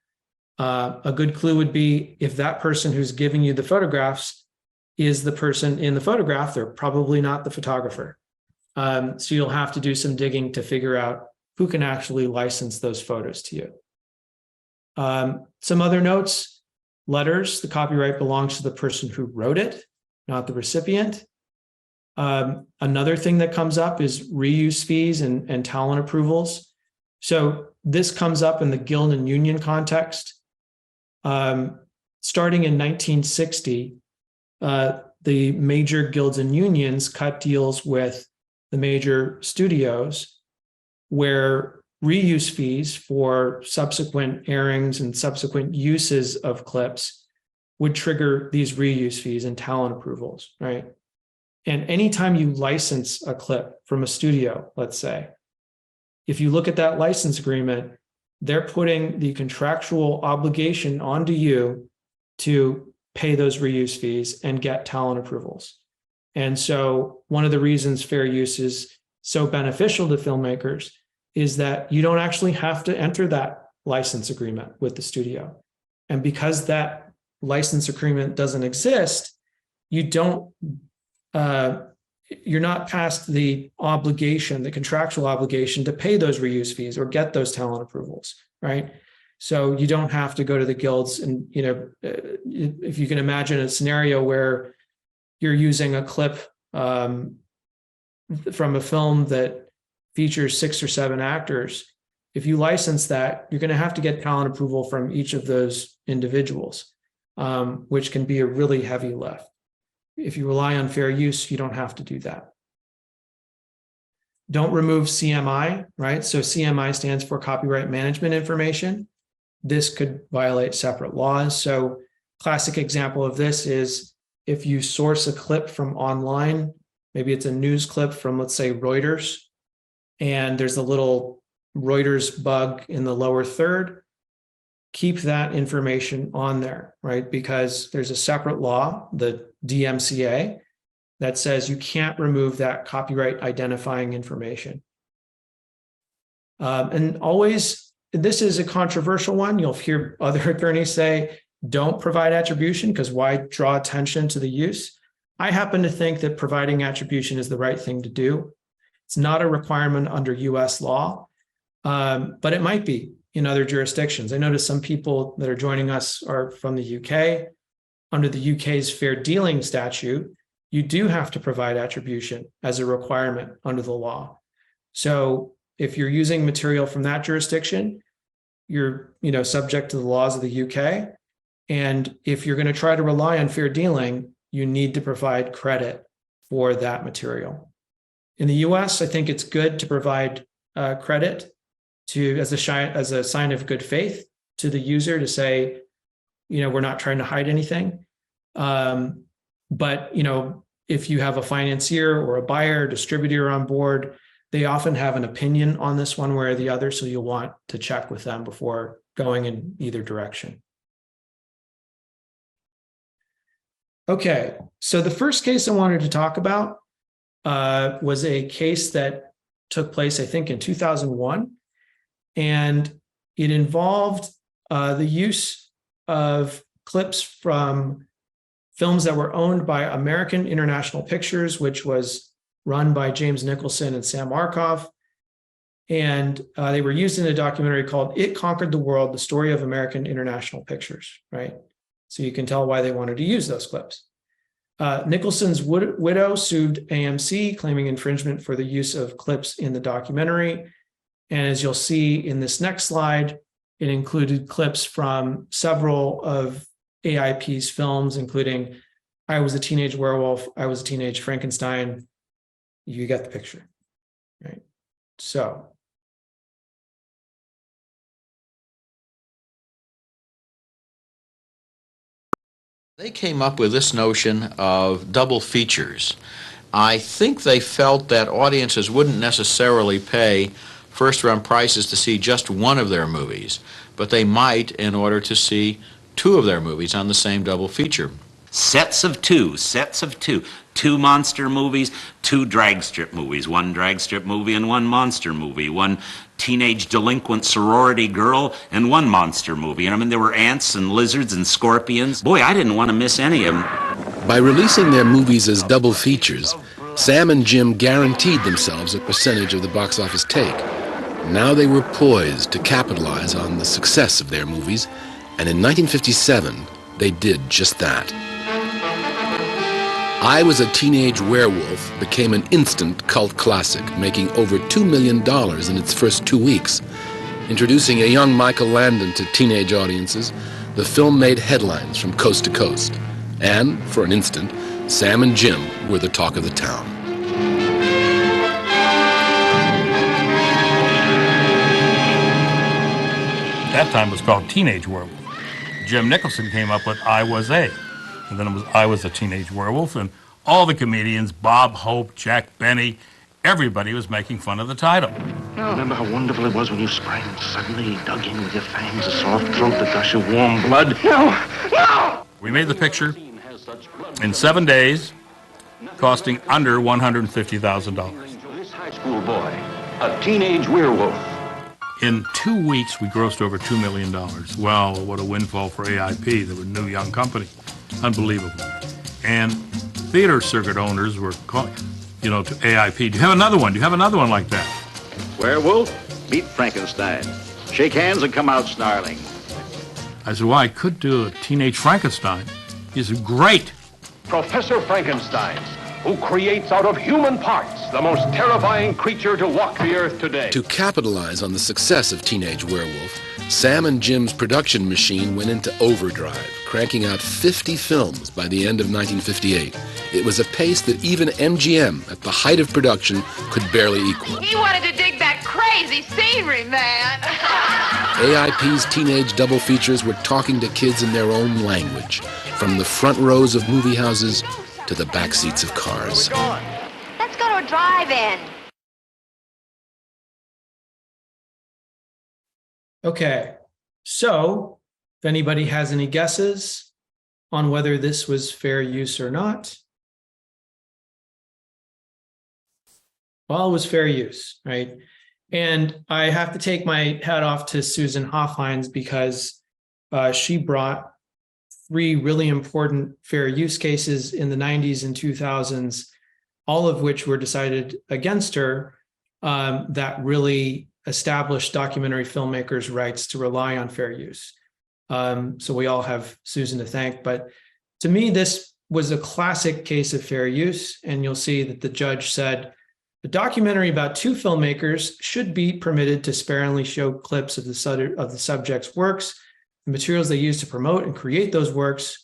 A good clue would be, if that person who's giving you the photographs is the person in the photograph, they're probably not the photographer. So you'll have to do some digging to figure out who can actually license those photos to you. Some other notes: letters, the copyright belongs to the person who wrote it, not the recipient. Another thing that comes up is reuse fees and talent approvals. So this comes up in the guild and union context. Starting in 1960, the major guilds and unions cut deals with the major studios where reuse fees for subsequent airings and subsequent uses of clips would trigger these reuse fees and talent approvals, right? And anytime you license a clip from a studio, let's say, if you look at that license agreement, they're putting the contractual obligation onto you to pay those reuse fees and get talent approvals. And so one of the reasons fair use is so beneficial to filmmakers is that you don't actually have to enter that license agreement with the studio. And because that license agreement doesn't exist, you're not past the obligation, the contractual obligation to pay those reuse fees or get those talent approvals, right? So you don't have to go to the guilds. And, if you can imagine a scenario where you're using a clip from a film that features 6 or 7 actors, if you license that, you're going to have to get talent approval from each of those individuals, which can be a really heavy lift. If you rely on fair use, you don't have to do that. Don't remove CMI, right? So CMI stands for Copyright Management Information. This could violate separate laws. So classic example of this is if you source a clip from online, maybe it's a news clip from, let's say, Reuters, and there's a little Reuters bug in the lower third, keep that information on there, right? Because there's a separate law, the DMCA, that says you can't remove that copyright identifying information. And always, this is a controversial one. You'll hear other attorneys say, don't provide attribution because why draw attention to the use? I happen to think that providing attribution is the right thing to do. It's not a requirement under US law, but it might be in other jurisdictions. I noticed some people that are joining us are from the UK. Under the UK's fair dealing statute, you do have to provide attribution as a requirement under the law. So if you're using material from that jurisdiction, you're subject to the laws of the UK. And if you're going to try to rely on fair dealing, you need to provide credit for that material. In the US, I think it's good to provide credit as a sign of good faith to the user to say, we're not trying to hide anything. But if you have a financier or a buyer, distributor on board, they often have an opinion on this one way or the other. So you'll want to check with them before going in either direction. Okay, so the first case I wanted to talk about was a case that took place, I think, in 2001. And it involved the use of clips from films that were owned by American International Pictures, which was run by James Nicholson and Sam Markoff. And they were used in a documentary called It Conquered the World, the Story of American International Pictures, right? So you can tell why they wanted to use those clips. Nicholsons Widow sued AMC, claiming infringement for the use of clips in the documentary. And as you'll see in this next slide, it included clips from several of AIP's films, including I Was a Teenage Werewolf, I Was a Teenage Frankenstein. You get the picture, right? So they came up with this notion of double features. I think they felt that audiences wouldn't necessarily pay first-run prices to see just one of their movies, but they might in order to see 2 of their movies on the same double feature. Sets of two. 2 monster movies, 2 drag strip movies, 1 drag strip movie and 1 monster movie, 1 teenage delinquent sorority girl and 1 monster movie. And I mean, there were ants and lizards and scorpions. Boy, I didn't want to miss any of them. By releasing their movies as double features, Sam and Jim guaranteed themselves a percentage of the box office take. Now they were poised to capitalize on the success of their movies, and in 1957, they did just that. I Was a Teenage Werewolf became an instant cult classic, making over $2 million in its first 2 weeks. Introducing a young Michael Landon to teenage audiences, the film made headlines from coast to coast. And, for an instant, Sam and Jim were the talk of the town. That time it was called Teenage Werewolf. Jim Nicholson came up with I Was A. And then it was I Was a Teenage Werewolf, and all the comedians, Bob Hope, Jack Benny, everybody was making fun of the title. Remember how wonderful it was when you sprang and suddenly dug in with your fangs, a soft throat, the gush of warm blood? No! We made the picture in 7 days, costing under $150,000. This high school boy, a teenage werewolf. In 2 weeks, we grossed over $2 million. Well, what a windfall for AIP. They were a new young company. Unbelievable. And theater circuit owners were calling, to AIP. Do you have another one? Do you have another one like that? Werewolf, meet Frankenstein. Shake hands and come out snarling. I said, well, I could do a Teenage Frankenstein. He said, great. Professor Frankenstein, who creates out of human parts the most terrifying creature to walk the earth today. To capitalize on the success of Teenage Werewolf, Sam and Jim's production machine went into overdrive, cranking out 50 films by the end of 1958. It was a pace that even MGM, at the height of production, could barely equal. He wanted to dig that crazy scenery, man. AIP's teenage double features were talking to kids in their own language, from the front rows of movie houses to the back seats of cars. Let's go to a drive-in. Okay, so if anybody has any guesses on whether this was fair use or not. Well, it was fair use, right? And I have to take my hat off to Susan Hoffhines because she brought 3 really important fair use cases in the 90s and 2000s, all of which were decided against her, that really established documentary filmmakers' rights to rely on fair use. So we all have Susan to thank. But to me, this was a classic case of fair use. And you'll see that the judge said, a documentary about 2 filmmakers should be permitted to sparingly show clips of the subject's works, the materials they use to promote and create those works,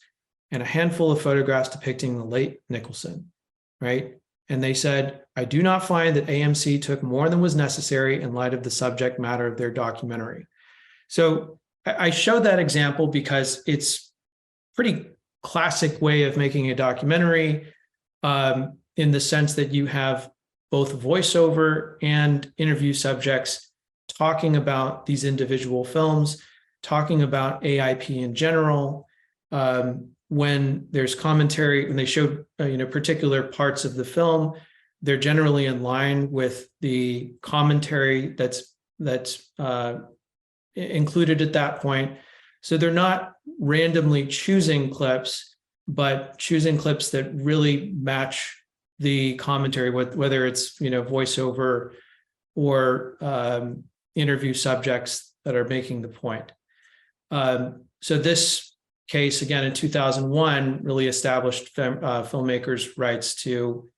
and a handful of photographs depicting the late Nicholson, right? And they said, I do not find that AMC took more than was necessary in light of the subject matter of their documentary. So I showed that example because it's pretty classic way of making a documentary in the sense that you have both voiceover and interview subjects talking about these individual films, talking about AIP in general. When there's commentary, when they show particular parts of the film, they're generally in line with the commentary that's included at that point. So they're not randomly choosing clips, but choosing clips that really match the commentary, whether it's voiceover or interview subjects that are making the point. So this case, again, in 2001, really established filmmakers' rights to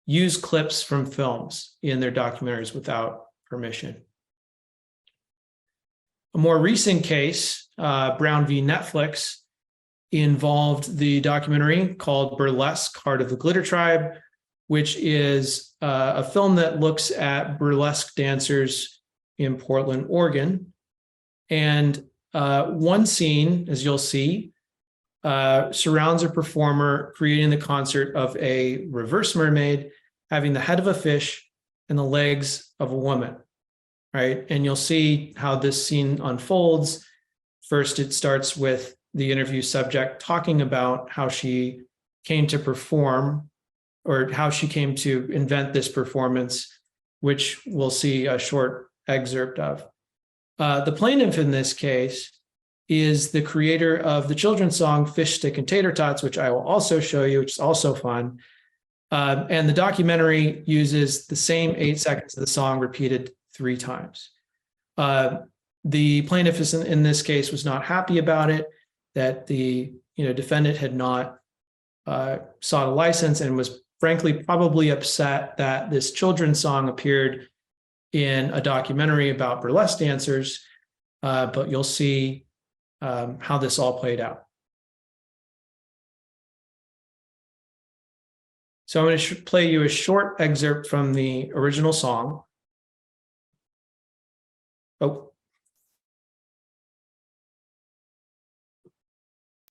use clips from films in their documentaries without permission. A more recent case, Brown v. Netflix, involved the documentary called Burlesque, Heart of the Glitter Tribe, which is a film that looks at burlesque dancers in Portland, Oregon. And one scene, as you'll see, surrounds a performer creating the concert of a reverse mermaid having the head of a fish and the legs of a woman, right? And you'll see how this scene unfolds. First, it starts with the interview subject talking about how she came to perform or how she came to invent this performance, which we'll see a short excerpt of. The plaintiff in this case is the creator of the children's song Fish, Stick, and Tater Tots, which I will also show you, which is also fun. And the documentary uses the same 8 seconds of the song repeated 3 times. The plaintiff is in this case was not happy about it, that the defendant had not sought a license, and was frankly probably upset that this children's song appeared in a documentary about burlesque dancers. But you'll see how this all played out. So I'm going to play you a short excerpt from the original song. Oh.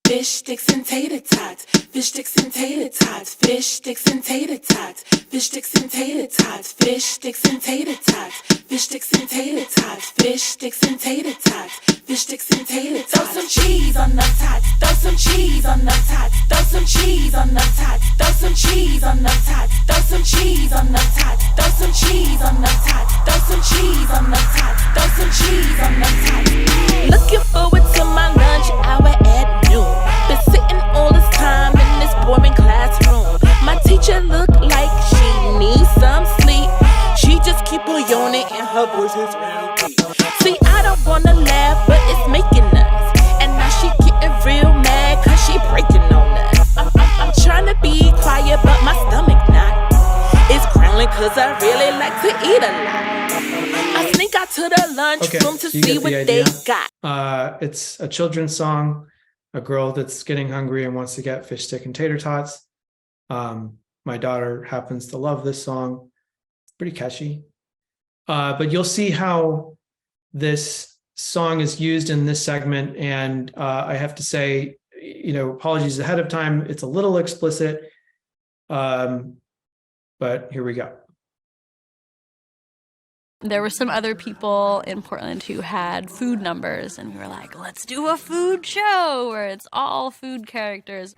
Fish sticks and tater tots, fish sticks and tater tots, fish sticks and tater tots, fish sticks and tater tots, fish sticks and tater tots, fish sticks and tater tots, fish sticks and tater tots, fish sticks and tater tots. Throw some cheese on the tots, throw some cheese on the tots, throw some cheese on the tots, throw some cheese on the tots, throw some cheese on the tots, throw some cheese on the tots, throw some cheese on the tots, throw some cheese on the tots. Looking forward to my lunch hour at noon. Been sitting all this time in this boring classroom. My teacher look like she needs some sleep. She just keep on yawning and her voice is real deep. See, I don't wanna laugh, but it's making us. And now she getting real mad cause she breaking on us. I'm trying to be quiet, but my stomach not. It's growling cause I really like to eat a lot. I sneak out to the lunchroom to see what they got. It's a children's song. A girl that's getting hungry and wants to get fish stick and tater tots. My daughter happens to love this song. It's pretty catchy. But you'll see how this song is used in this segment. And I have to say, apologies ahead of time. It's a little explicit, but here we go. There were some other people in Portland who had food numbers, and we were like, let's do a food show where it's all food characters.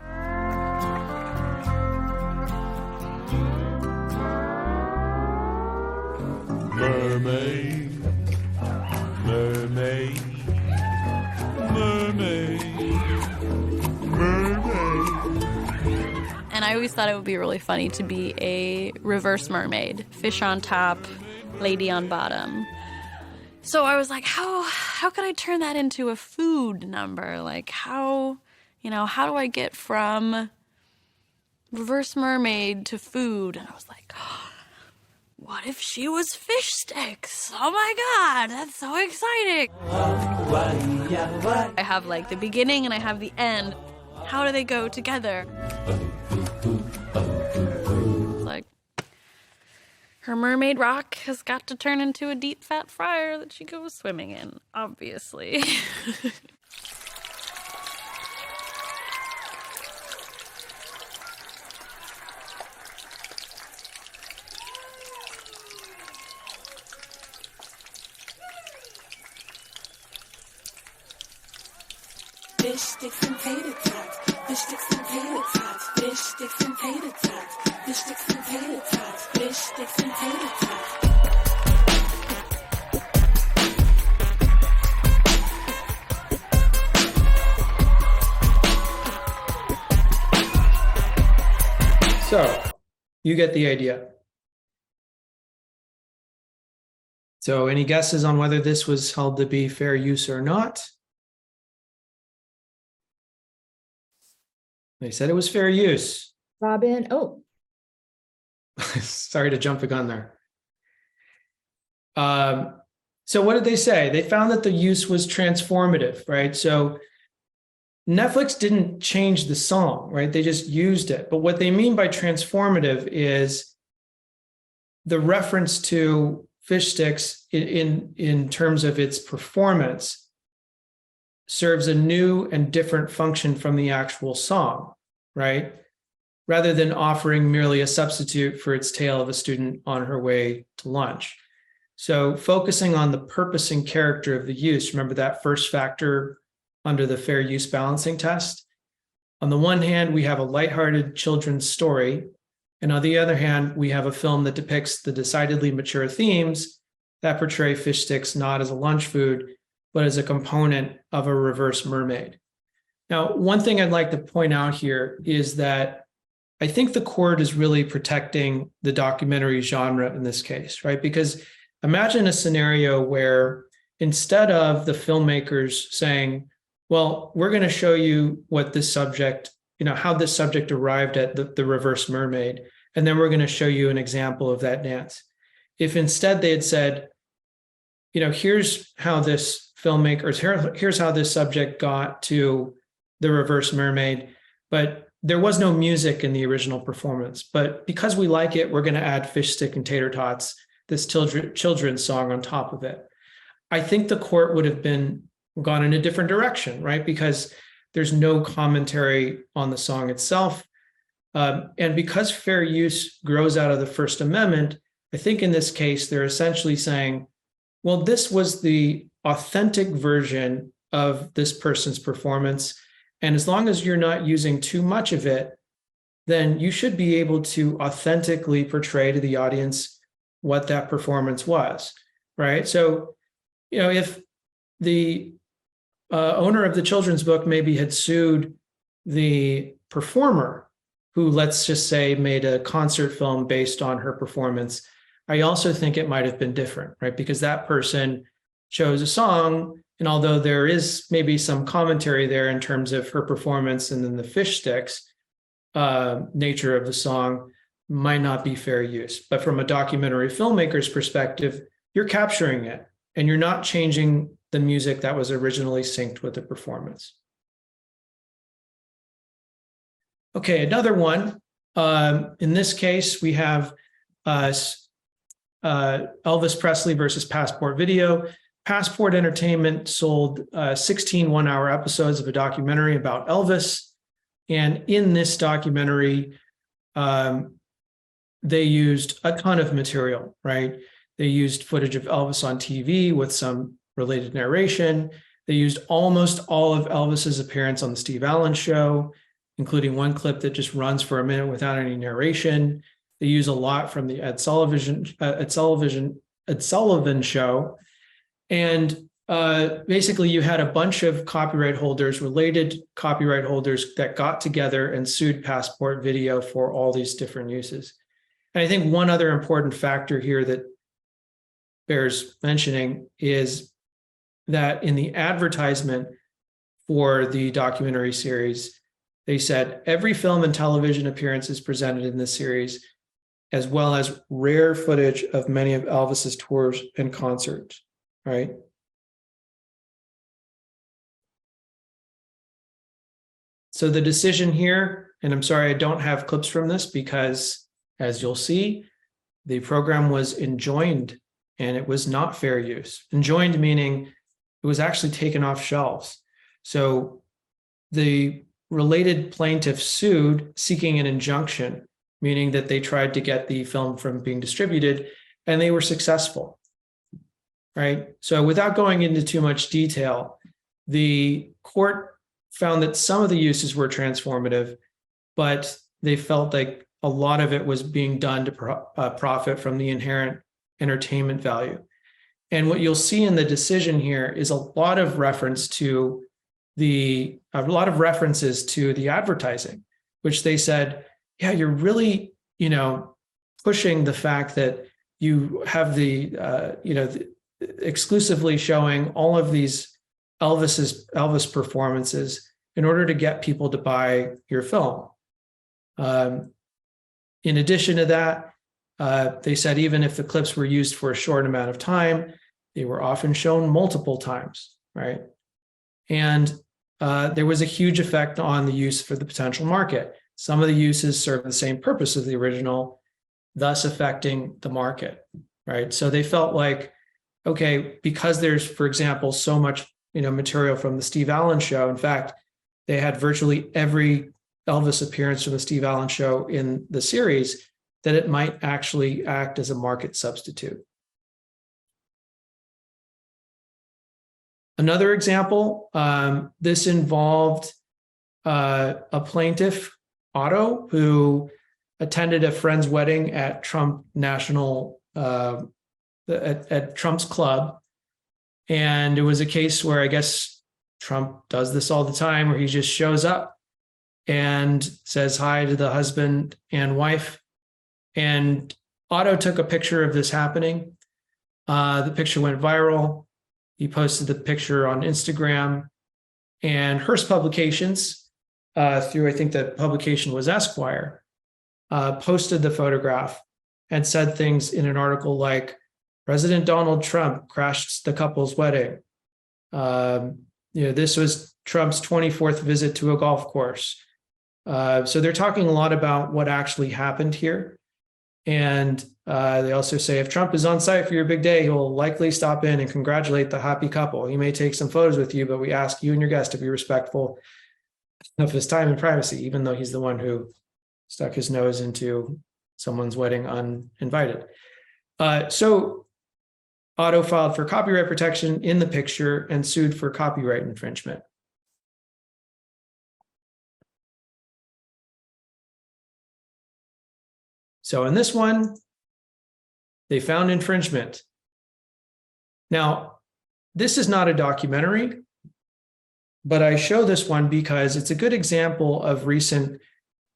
Mermaid, mermaid, mermaid, mermaid. And I always thought it would be really funny to be a reverse mermaid, fish on top, lady on bottom. So I was like, how could I turn that into a food number? Like how do I get from reverse mermaid to food? And I was like, what if she was fish sticks? Oh my God, that's so exciting. I have like the beginning and I have the end. How do they go together? Like, her mermaid rock has got to turn into a deep fat fryer that she goes swimming in, obviously. Fish sticks and tater tots, fish sticks and tater tots, fish sticks and tater tots, fish sticks and tater tots, fish sticks and tater tots. So you get the idea. So any guesses on whether this was held to be fair use or not? They said it was fair use. Robin, Sorry to jump the gun there. So what did they say? They found that the use was transformative, right? So Netflix didn't change the song, right? They just used it. But what they mean by transformative is the reference to fish sticks in terms of its performance serves a new and different function from the actual song, right? Rather than offering merely a substitute for its tale of a student on her way to lunch. So focusing on the purpose and character of the use, remember that first factor under the fair use balancing test? On the one hand, we have a lighthearted children's story, and on the other hand, we have a film that depicts the decidedly mature themes that portray fish sticks not as a lunch food, but as a component of a reverse mermaid. Now, one thing I'd like to point out here is that I think the court is really protecting the documentary genre in this case, right? Because imagine a scenario where instead of the filmmakers saying, well, we're going to show you what this subject, how this subject arrived at the reverse mermaid, and then we're going to show you an example of that dance. If instead they had said, here's how this filmmaker, here's how this subject got to the reverse mermaid, but there was no music in the original performance. But because we like it, we're going to add Fish Stick and Tater Tots, this children's song on top of it. I think the court would have gone in a different direction, right? Because there's no commentary on the song itself. And because fair use grows out of the First Amendment, I think in this case, they're essentially saying, well, this was the authentic version of this person's performance. And as long as you're not using too much of it, then you should be able to authentically portray to the audience what that performance was, right? So, if the owner of the children's book maybe had sued the performer who, let's just say, made a concert film based on her performance, I also think it might have been different, right? Because that person chose a song, and although there is maybe some commentary there in terms of her performance and then the fish sticks nature of the song might not be fair use. But from a documentary filmmaker's perspective, you're capturing it and you're not changing the music that was originally synced with the performance. Okay, another one. In this case, we have Elvis Presley versus Passport Video. Passport Entertainment sold 16 one-hour episodes of a documentary about Elvis. And in this documentary, they used a ton of material, right? They used footage of Elvis on TV with some related narration. They used almost all of Elvis's appearance on the Steve Allen Show, including one clip that just runs for a minute without any narration. They use a lot from the Ed Sullivan Show. And basically you had a bunch of copyright holders, related copyright holders, that got together and sued Passport Video for all these different uses. And I think one other important factor here that bears mentioning is that in the advertisement for the documentary series, they said every film and television appearance is presented in this series, as well as rare footage of many of Elvis's tours and concerts, right? So the decision here, and I'm sorry I don't have clips from this because, as you'll see, the program was enjoined and it was not fair use. Enjoined meaning it was actually taken off shelves. So the related plaintiff sued seeking an injunction, meaning that they tried to get the film from being distributed, and they were successful, right? So without going into too much detail, the court found that some of the uses were transformative, but they felt like a lot of it was being done to profit from the inherent entertainment value. And what you'll see in the decision here is a lot of references to the advertising, which they said, yeah, you're really, pushing the fact that you have the exclusively showing all of these Elvis performances in order to get people to buy your film. In addition to that, they said even if the clips were used for a short amount of time, they were often shown multiple times, right? And there was a huge effect on the use for the potential market. Some of the uses serve the same purpose as the original, thus affecting the market, right? So they felt like, okay, because there's, for example, so much material from the Steve Allen Show. In fact, they had virtually every Elvis appearance from the Steve Allen Show in the series, that it might actually act as a market substitute. Another example, this involved a plaintiff, Otto, who attended a friend's wedding at Trump National, at Trump's club. And it was a case where I guess Trump does this all the time, where he just shows up and says hi to the husband and wife. And Otto took a picture of this happening. The picture went viral. He posted the picture on Instagram, and Hearst Publications, through I think the publication was Esquire, posted the photograph and said things in an article like, President Donald Trump crashed the couple's wedding. This was Trump's 24th visit to a golf course. So they're talking a lot about what actually happened here. And they also say, if Trump is on site for your big day, he'll likely stop in and congratulate the happy couple. He may take some photos with you, but we ask you and your guest to be respectful of his time and privacy, even though he's the one who stuck his nose into someone's wedding uninvited. So Otto filed for copyright protection in the picture and sued for copyright infringement. So in this one, they found infringement. Now, this is not a documentary, but I show this one because it's a good example of recent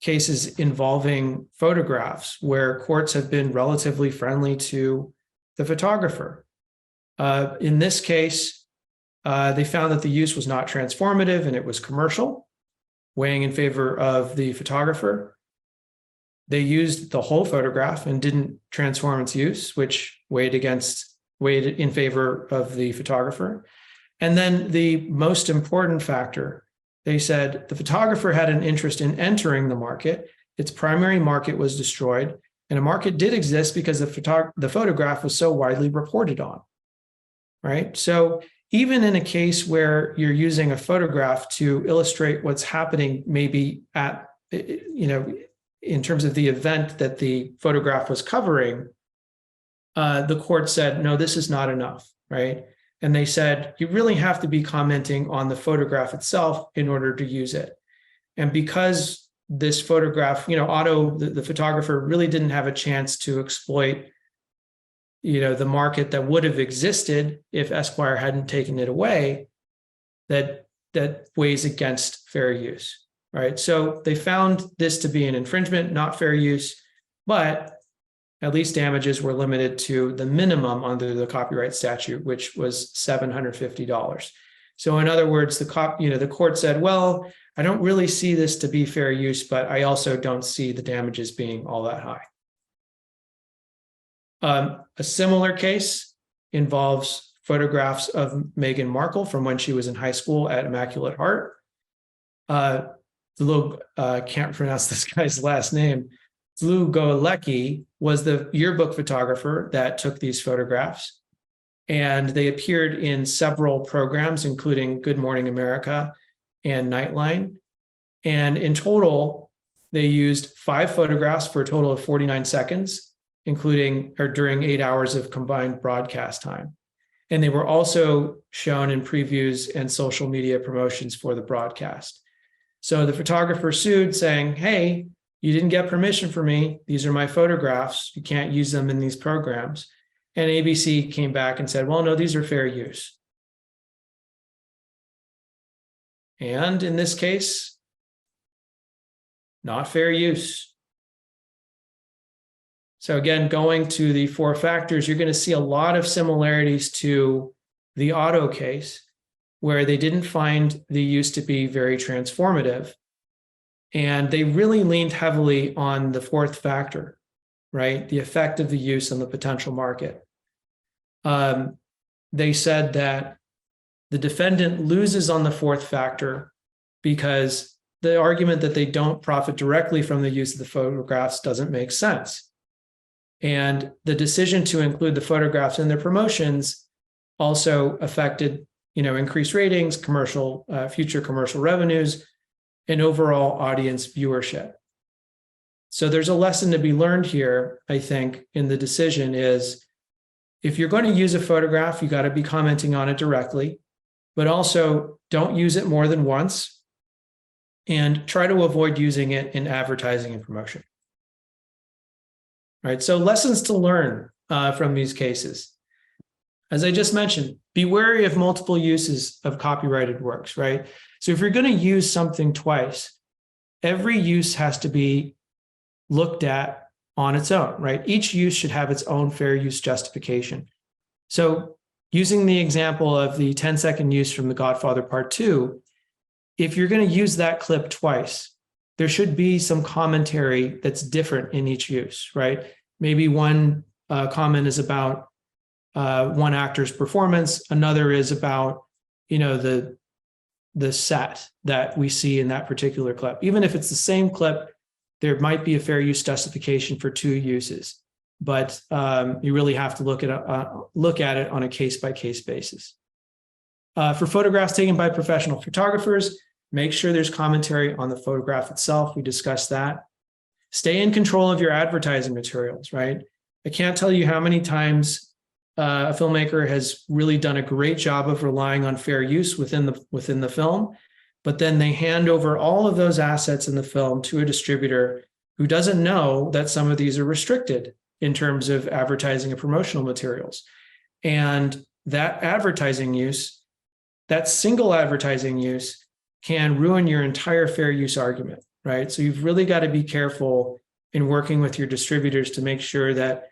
cases involving photographs where courts have been relatively friendly to the photographer. In this case, they found that the use was not transformative and it was commercial, weighing in favor of the photographer. They used the whole photograph and didn't transform its use, which weighed in favor of the photographer. And then the most important factor, they said the photographer had an interest in entering the market. Its primary market was destroyed, and a market did exist because the photograph was so widely reported on, right? So even in a case where you're using a photograph to illustrate what's happening, maybe at, in terms of the event that the photograph was covering, the court said, no, this is not enough, right? And they said, you really have to be commenting on the photograph itself in order to use it. And because this photograph, Otto, the photographer, really didn't have a chance to exploit, the market that would have existed if Esquire hadn't taken it away, that weighs against fair use, right? So they found this to be an infringement, not fair use, but at least damages were limited to the minimum under the copyright statute, which was $750. So in other words, the court said, well, I don't really see this to be fair use, but I also don't see the damages being all that high. A similar case involves photographs of Meghan Markle from when she was in high school at Immaculate Heart. Can't pronounce this guy's last name. Zlugolecki was the yearbook photographer that took these photographs, and they appeared in several programs, including Good Morning America and Nightline. And in total, they used 5 photographs for a total of 49 seconds, during 8 hours of combined broadcast time. And they were also shown in previews and social media promotions for the broadcast. So the photographer sued, saying, hey, you didn't get permission from me. These are my photographs. You can't use them in these programs. And ABC came back and said, well, no, these are fair use. And in this case, not fair use. So again, going to the 4 factors, you're going to see a lot of similarities to the Otto case, where they didn't find the use to be very transformative. And they really leaned heavily on the 4th factor, right? The effect of the use on the potential market. They said that the defendant loses on the 4th factor because the argument that they don't profit directly from the use of the photographs doesn't make sense. And the decision to include the photographs in their promotions also affected, increased ratings, future commercial revenues, and overall audience viewership. So there's a lesson to be learned here, I think, in the decision is, if you're going to use a photograph, you got to be commenting on it directly, but also don't use it more than once, and try to avoid using it in advertising and promotion. Right, so lessons to learn from these cases. As I just mentioned, be wary of multiple uses of copyrighted works, right? So if you're going to use something twice, every use has to be looked at on its own, right? Each use should have its own fair use justification. So using the example of the 10-second use from The Godfather Part 2, if you're going to use that clip twice, there should be some commentary that's different in each use, right? Maybe one comment is about one actor's performance, another is about, the set that we see in that particular clip. Even if it's the same clip, there might be a fair use justification for two uses, but you really have to look at it on a case-by-case basis. For photographs taken by professional photographers, make sure there's commentary on the photograph itself. We discussed that. Stay in control of your advertising materials, right? I can't tell you how many times a filmmaker has really done a great job of relying on fair use within the film, but then they hand over all of those assets in the film to a distributor who doesn't know that some of these are restricted in terms of advertising and promotional materials. And that advertising use, that single advertising use, can ruin your entire fair use argument, right? So you've really got to be careful in working with your distributors to make sure that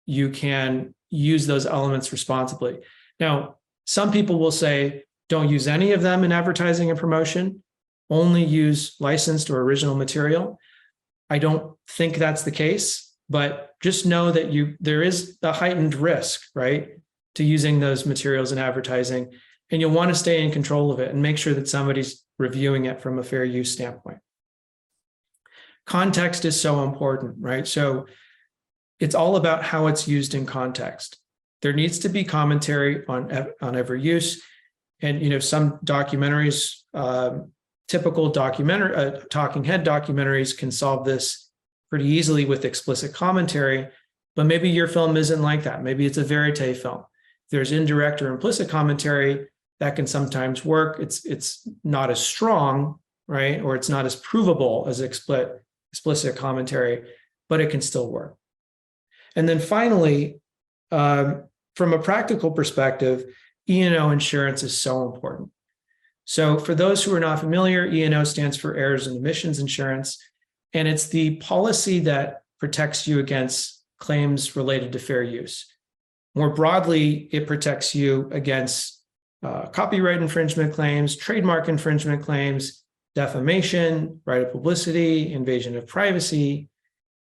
you can use those elements responsibly. Now, some people will say, don't use any of them in advertising and promotion, only use licensed or original material. I don't think that's the case, but just know that there is a heightened risk, right, to using those materials in advertising, and you'll want to stay in control of it and make sure that somebody's reviewing it from a fair use standpoint. Context is so important, right? So it's all about how it's used in context. There needs to be commentary on every use. And, some documentaries, typical documentary, talking head documentaries can solve this pretty easily with explicit commentary, but maybe your film isn't like that. Maybe it's a verite film. If there's indirect or implicit commentary, that can sometimes work. It's not as strong, right? Or it's not as provable as explicit commentary, but it can still work. And then finally, from a practical perspective, E&O insurance is so important. So for those who are not familiar, E&O stands for Errors and Omissions Insurance, and it's the policy that protects you against claims related to fair use. More broadly, it protects you against copyright infringement claims, trademark infringement claims, defamation, right of publicity, invasion of privacy.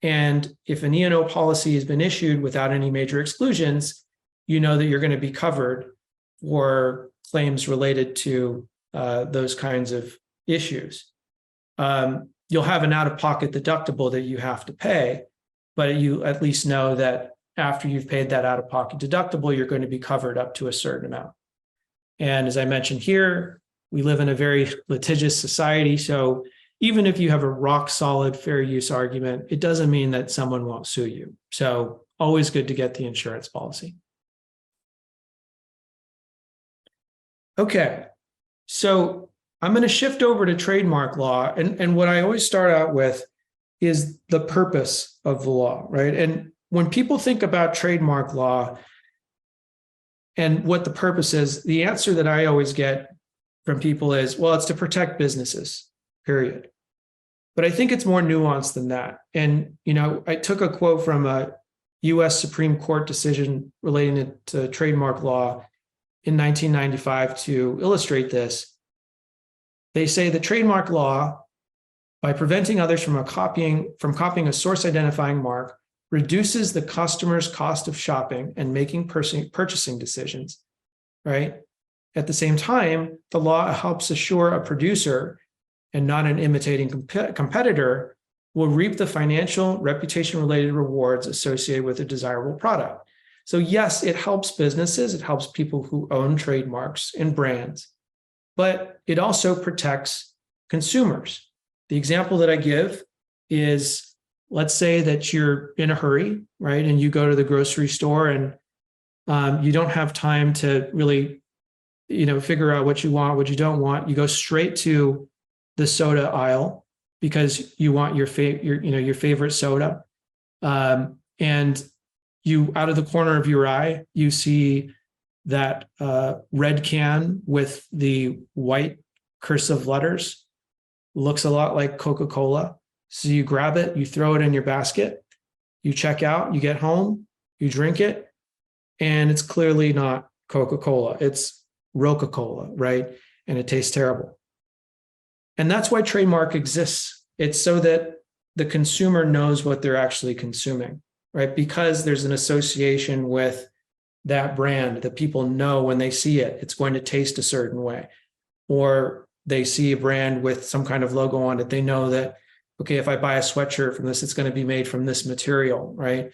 And if an E&O policy has been issued without any major exclusions, you know that you're going to be covered for claims related to those kinds of issues. You'll have an out-of-pocket deductible that you have to pay, but you at least know that after you've paid that out-of-pocket deductible, you're going to be covered up to a certain amount. And as I mentioned here, we live in a very litigious society, so even if you have a rock-solid fair use argument, it doesn't mean that someone won't sue you. So always good to get the insurance policy. Okay, so I'm going to shift over to trademark law. And what I always start out with is the purpose of the law, right? And when people think about trademark law and what the purpose is, the answer that I always get from people is, well, it's to protect businesses, period. But I think it's more nuanced than that. And, I took a quote from a US Supreme Court decision relating to trademark law in 1995 to illustrate this. They say the trademark law, by preventing others from copying a source identifying mark, reduces the customer's cost of shopping and making purchasing decisions, right? At the same time, the law helps assure a producer and not an imitating competitor will reap the financial reputation-related rewards associated with a desirable product. So yes, it helps businesses, it helps people who own trademarks and brands, but it also protects consumers. The example that I give is, let's say that you're in a hurry, right? And you go to the grocery store and you don't have time to really, figure out what you want, what you don't want. You go straight to the soda aisle because you want your favorite soda. And you, out of the corner of your eye, you see that red can with the white cursive letters. Looks a lot like Coca-Cola. So you grab it, you throw it in your basket, you check out, you get home, you drink it, and it's clearly not Coca-Cola. It's Roca-Cola, right? And it tastes terrible. And that's why trademark exists. It's so that the consumer knows what they're actually consuming, right? Because there's an association with that brand that people know when they see it, it's going to taste a certain way. Or they see a brand with some kind of logo on it, they know that, okay, if I buy a sweatshirt from this, it's going to be made from this material, right?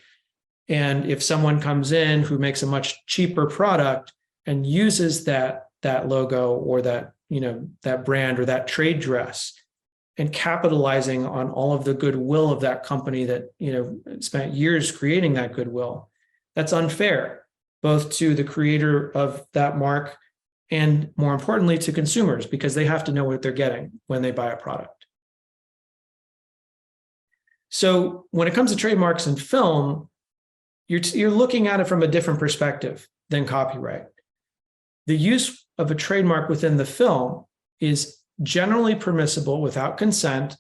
And if someone comes in who makes a much cheaper product and uses that logo or that, that brand or that trade dress, and capitalizing on all of the goodwill of that company that, spent years creating that goodwill, that's unfair, both to the creator of that mark and, more importantly, to consumers, because they have to know what they're getting when they buy a product. So when it comes to trademarks in film, you're looking at it from a different perspective than copyright. The use of a trademark within the film is generally permissible without consent,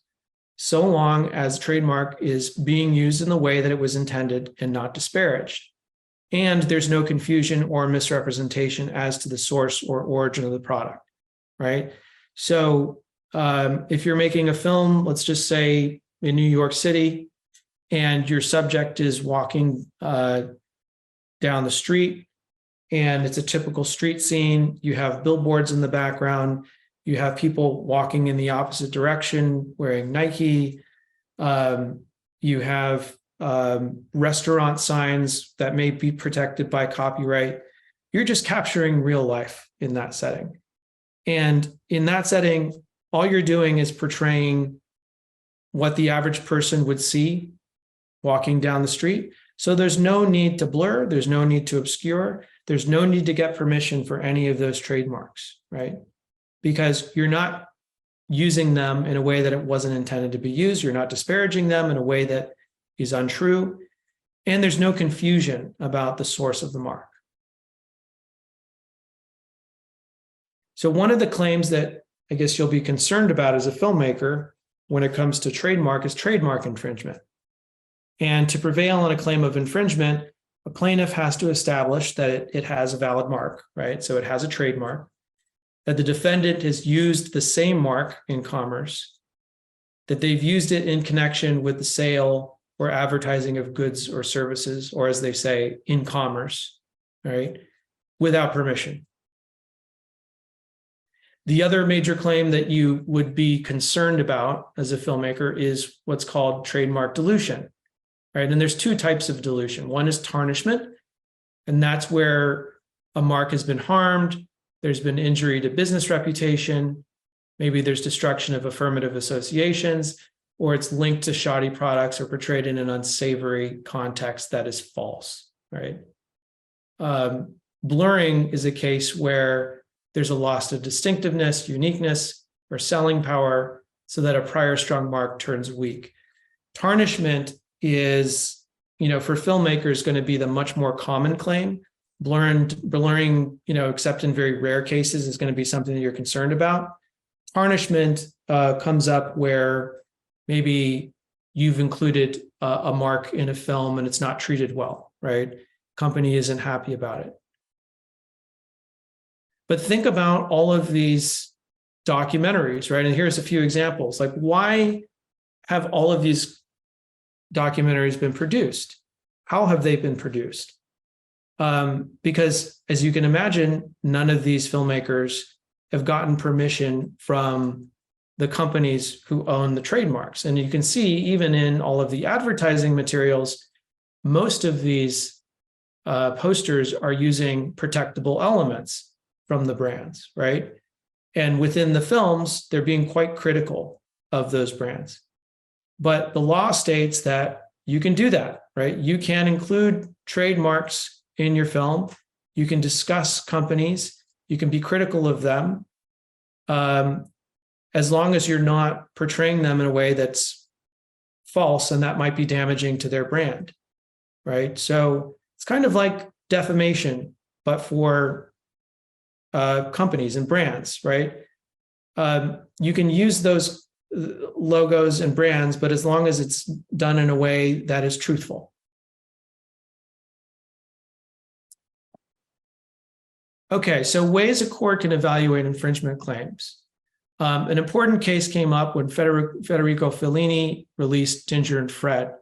so long as trademark is being used in the way that it was intended and not disparaged. And there's no confusion or misrepresentation as to the source or origin of the product, right? So if you're making a film, let's just say in New York City, and your subject is walking down the street, and it's a typical street scene, you have billboards in the background, you have people walking in the opposite direction wearing Nike, you have restaurant signs that may be protected by copyright. You're just capturing real life in that setting. And in that setting, all you're doing is portraying what the average person would see walking down the street. So there's no need to blur, there's no need to obscure, there's no need to get permission for any of those trademarks, right? Because you're not using them in a way that it wasn't intended to be used, you're not disparaging them in a way that is untrue, and there's no confusion about the source of the mark. So one of the claims that I guess you'll be concerned about as a filmmaker when it comes to trademark is trademark infringement. And to prevail on a claim of infringement, a plaintiff has to establish that it has a valid mark, right? So it has a trademark, that the defendant has used the same mark in commerce, that they've used it in connection with the sale or advertising of goods or services, or as they say, in commerce, right? Without permission. The other major claim that you would be concerned about as a filmmaker is what's called trademark dilution, right? And there's two types of dilution. One is tarnishment, and that's where a mark has been harmed, there's been injury to business reputation, maybe there's destruction of affirmative associations, or it's linked to shoddy products or portrayed in an unsavory context that is false, right? Blurring is a case where there's a loss of distinctiveness, uniqueness, or selling power so that a prior strong mark turns weak. Tarnishment is, for filmmakers, going to be the much more common claim. Blurring, except in very rare cases, is going to be something that you're concerned about. Tarnishment comes up where maybe you've included a mark in a film and it's not treated well, right? Company isn't happy about it. But think about all of these documentaries, right? And here's a few examples. Like, why have all of these documentaries been produced? How have they been produced? Because, as you can imagine, none of these filmmakers have gotten permission from the companies who own the trademarks. And you can see, even in all of the advertising materials, most of these posters are using protectable elements from the brands, right? And within the films, they're being quite critical of those brands. But the law states that you can do that, right? You can include trademarks in your film. You can discuss companies. You can be critical of them, as long as you're not portraying them in a way that's false and that might be damaging to their brand, right? So it's kind of like defamation, but for companies and brands, right? You can use those logos and brands, but as long as it's done in a way that is truthful. Okay, so ways a court can evaluate infringement claims. An important case came up when Federico Fellini released Ginger and Fred,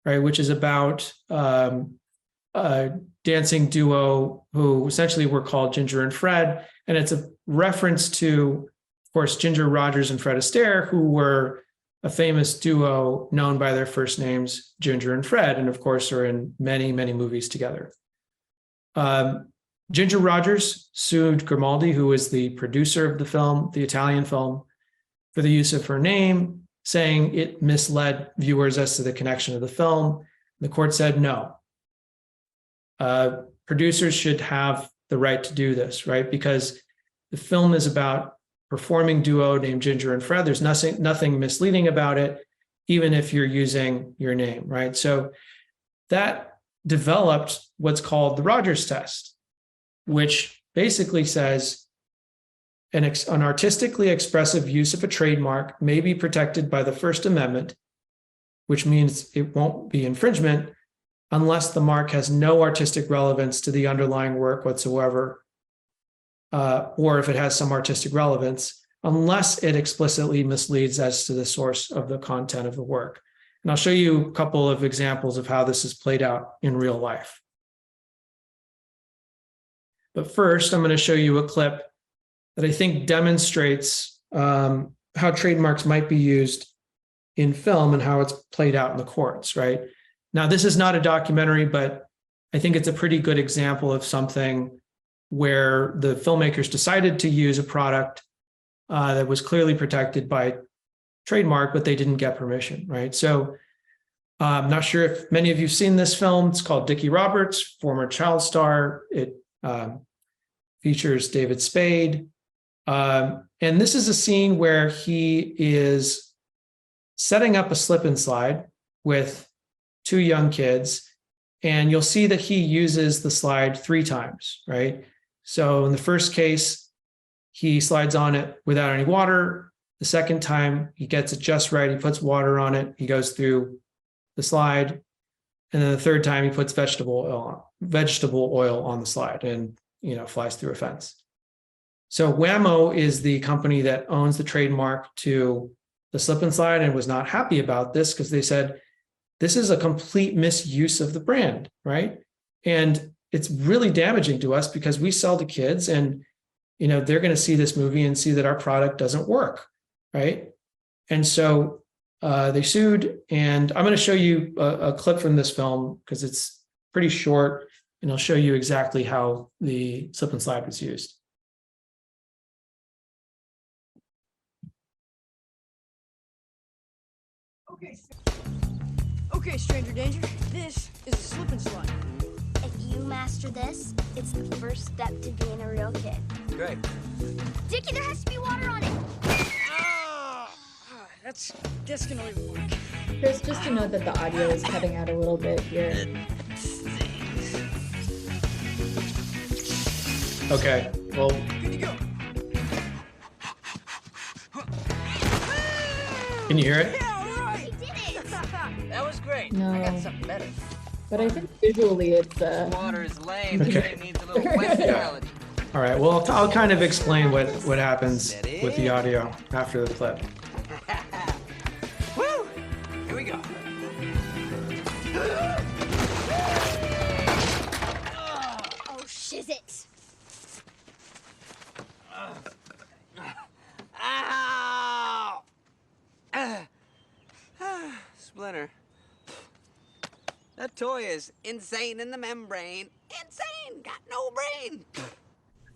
right, which is about a dancing duo who essentially were called Ginger and Fred. And it's a reference to, of course, Ginger Rogers and Fred Astaire, who were a famous duo known by their first names, Ginger and Fred, and of course are in many, many movies together. Ginger Rogers sued Grimaldi, who was the producer of the film, the Italian film, for the use of her name, saying it misled viewers as to the connection of the film. The court said no. Producers should have the right to do this, right? Because the film is about performing duo named Ginger and Fred. There's nothing misleading about it, even if you're using your name, right? So that developed what's called the Rogers test, which basically says an artistically expressive use of a trademark may be protected by the First Amendment, which means it won't be infringement unless the mark has no artistic relevance to the underlying work whatsoever, or if it has some artistic relevance, unless it explicitly misleads as to the source of the content of the work. And I'll show you a couple of examples of how this is played out in real life. But first, I'm going to show you a clip that I think demonstrates how trademarks might be used in film and how it's played out in the courts, right? Now, this is not a documentary, but I think it's a pretty good example of something where the filmmakers decided to use a product that was clearly protected by trademark, but they didn't get permission, right? So I'm not sure if many of you have seen this film. It's called Dickie Roberts, former child star. It features David Spade. And this is a scene where he is setting up a slip and slide with two young kids. And you'll see that he uses the slide 3 times, right? So in the first case, he slides on it without any water. The second time, he gets it just right. He puts water on it. He goes through the slide. And then the third time, he puts vegetable oil on the slide and, flies through a fence. So Whammo is the company that owns the trademark to the slip and slide and was not happy about this because they said, this is a complete misuse of the brand, right? And it's really damaging to us because we sell to kids and, they're going to see this movie and see that our product doesn't work, right? And so they sued, and I'm going to show you a clip from this film because it's pretty short, and I'll show you exactly how the slip and slide was used. Okay, stranger danger, this is a slip and slide. If you master this, it's the first step to being a real kid. Great. Dickie, there has to be water on it. That's gonna even work. Chris, just to note that the audio is cutting out a little bit here. Okay, well. Good to go. Can you hear it? Yeah, all right. He did it. That was great. No. I got something better. But I think visually it's Water is lame. Okay. It needs a little wet melody. All right, well, I'll kind of explain what happens with the audio after the clip. Woo! Here we go. Oh, shiz it. Ow! Splinter. That toy is insane in the membrane. Insane! Got no brain!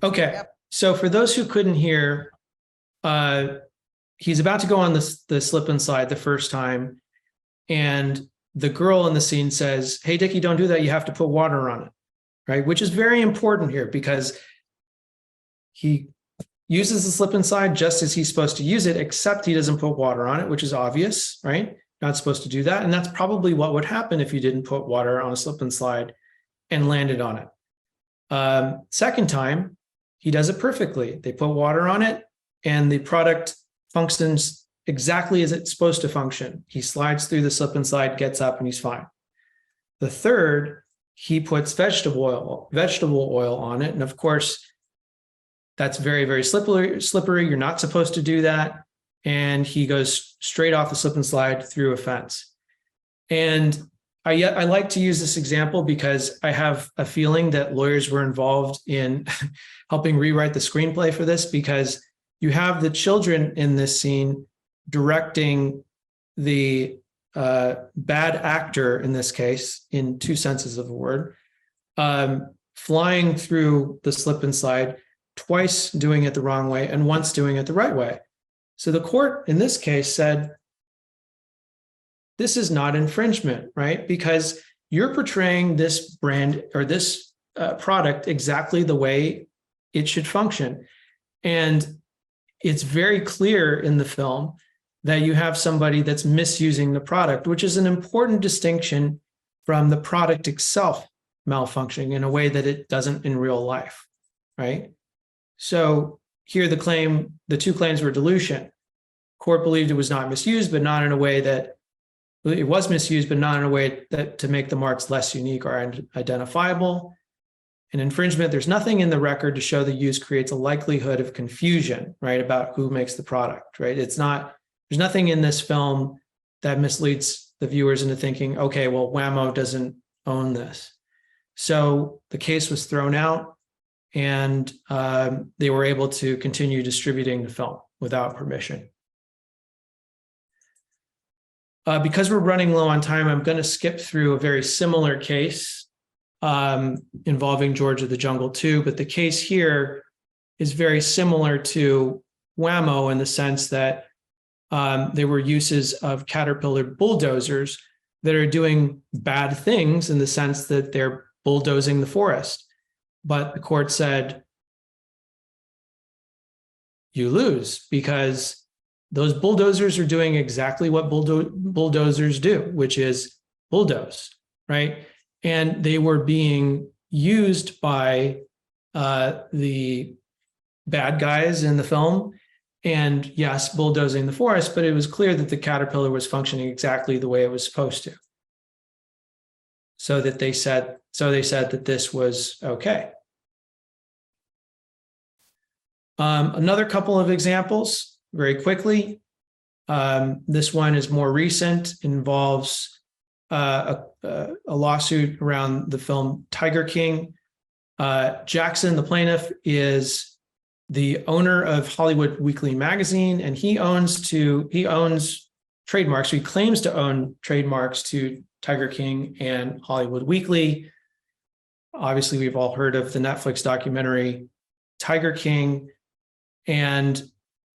Okay, so for those who couldn't hear, he's about to go on the slip and slide the first time, and the girl in the scene says, "Hey, Dickie, don't do that. You have to put water on it," right? Which is very important here because he uses the slip and slide just as he's supposed to use it, except he doesn't put water on it, which is obvious, right? Not supposed to do that. And that's probably what would happen if you didn't put water on a slip and slide and landed on it. Second time, he does it perfectly. They put water on it and the product functions exactly as it's supposed to function. He slides through the slip and slide, gets up, and he's fine. The third, he puts vegetable oil on it. And of course, that's very, very slippery. You're not supposed to do that. And he goes straight off the slip and slide through a fence. And I like to use this example because I have a feeling that lawyers were involved in helping rewrite the screenplay for this, because you have the children in this scene directing the bad actor, in this case, in two senses of the word, flying through the slip and slide, twice doing it the wrong way and once doing it the right way. So the court in this case said, this is not infringement, right? Because you're portraying this brand or this product exactly the way it should function. And it's very clear in the film that you have somebody that's misusing the product, which is an important distinction from the product itself malfunctioning in a way that it doesn't in real life, right? So here the two claims were dilution. Court believed it was not misused, but not in a way that it was misused, but not in a way that to make the marks less unique or identifiable. In infringement, there's nothing in the record to show the use creates a likelihood of confusion, right, about who makes the product, right? There's nothing in this film that misleads the viewers into thinking, okay, well, Whammo doesn't own this. So the case was thrown out, and they were able to continue distributing the film without permission. Because we're running low on time, I'm going to skip through a very similar case involving George of the Jungle 2, but the case here is very similar to Whammo in the sense that there were uses of Caterpillar bulldozers that are doing bad things in the sense that they're bulldozing the forest. But the court said, you lose, because those bulldozers are doing exactly what bulldozers do, which is bulldoze, right? And they were being used by the bad guys in the film. And yes, bulldozing the forest, but it was clear that the Caterpillar was functioning exactly the way it was supposed to. So they said that this was okay. Another couple of examples very quickly. This one is more recent, involves a lawsuit around the film Tiger King. Jackson, the plaintiff, is the owner of Hollywood Weekly magazine, and he owns trademarks. So he claims to own trademarks to Tiger King and Hollywood Weekly. Obviously, we've all heard of the Netflix documentary Tiger King. And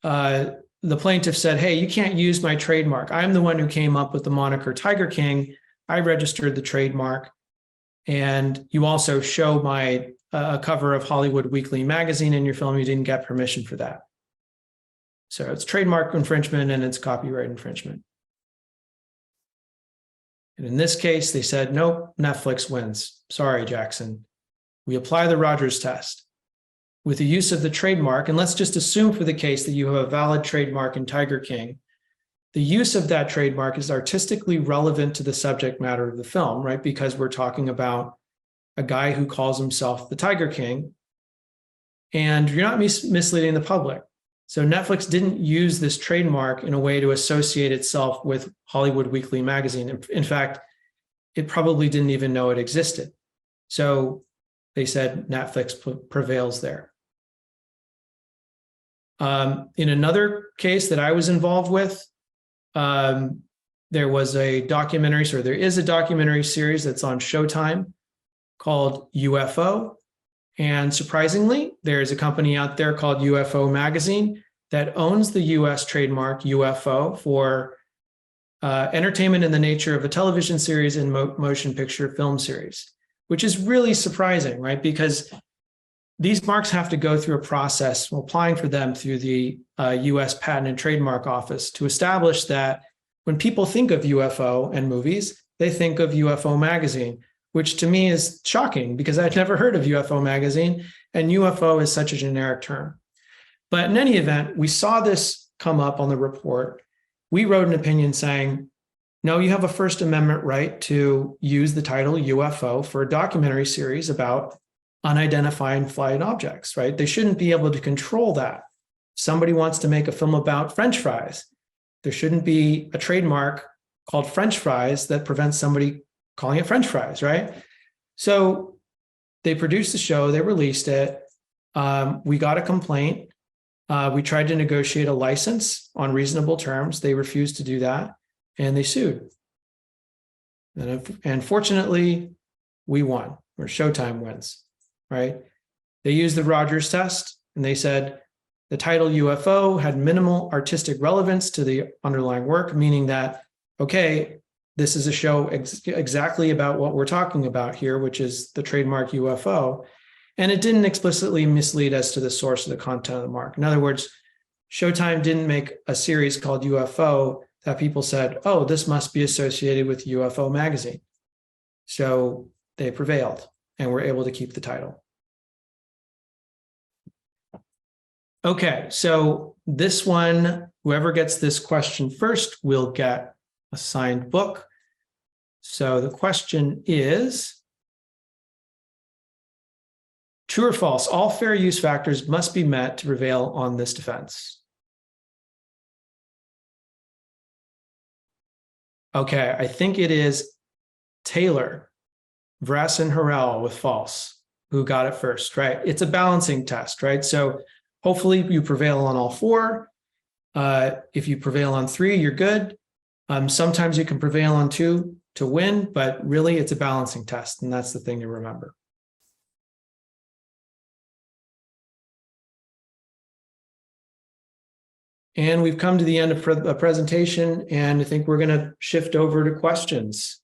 the plaintiff said, hey, you can't use my trademark. I'm the one who came up with the moniker Tiger King. I registered the trademark. And you also show my cover of Hollywood Weekly magazine in your film. You didn't get permission for that. So it's trademark infringement and it's copyright infringement. And in this case, they said, nope, Netflix wins. Sorry, Jackson. We apply the Rogers test. With the use of the trademark, and let's just assume for the case that you have a valid trademark in Tiger King, the use of that trademark is artistically relevant to the subject matter of the film, right? Because we're talking about a guy who calls himself the Tiger King, and you're not misleading the public. So Netflix didn't use this trademark in a way to associate itself with Hollywood Weekly magazine. In fact, it probably didn't even know it existed. So they said Netflix prevails there. In another case that I was involved with, there is a documentary series that's on Showtime called UFO. And surprisingly, there's a company out there called UFO Magazine that owns the US trademark UFO for entertainment in the nature of a television series and motion picture film series, which is really surprising, right? Because these marks have to go through a process, applying for them through the US Patent and Trademark Office to establish that when people think of UFO and movies, they think of UFO Magazine, which to me is shocking because I'd never heard of UFO Magazine, and UFO is such a generic term. But in any event, we saw this come up on the report. We wrote an opinion saying, no, you have a First Amendment right to use the title UFO for a documentary series about unidentified flying objects, right? They shouldn't be able to control that. Somebody wants to make a film about French fries. There shouldn't be a trademark called French fries that prevents somebody calling it French fries, right? So they produced the show, they released it. We got a complaint. We tried to negotiate a license on reasonable terms. They refused to do that, and they sued. And fortunately, we won, or Showtime wins, right? They used the Rogers test, and they said the title UFO had minimal artistic relevance to the underlying work, meaning that, okay, this is a show exactly about what we're talking about here, which is the trademark UFO. And it didn't explicitly mislead as to the source of the content of the mark. In other words, Showtime didn't make a series called UFO that people said, oh, this must be associated with UFO magazine. So they prevailed and were able to keep the title. Okay, so this one, whoever gets this question first will get a signed book. So the question is, true or false, all fair use factors must be met to prevail on this defense. Okay, I think it is Taylor, Vress, and Harrell with false who got it first, right? It's a balancing test, right? So hopefully you prevail on all four. If you prevail on three, you're good. Sometimes you can prevail on two to win, but really it's a balancing test, and that's the thing to remember. And we've come to the end of the presentation, and I think we're going to shift over to questions.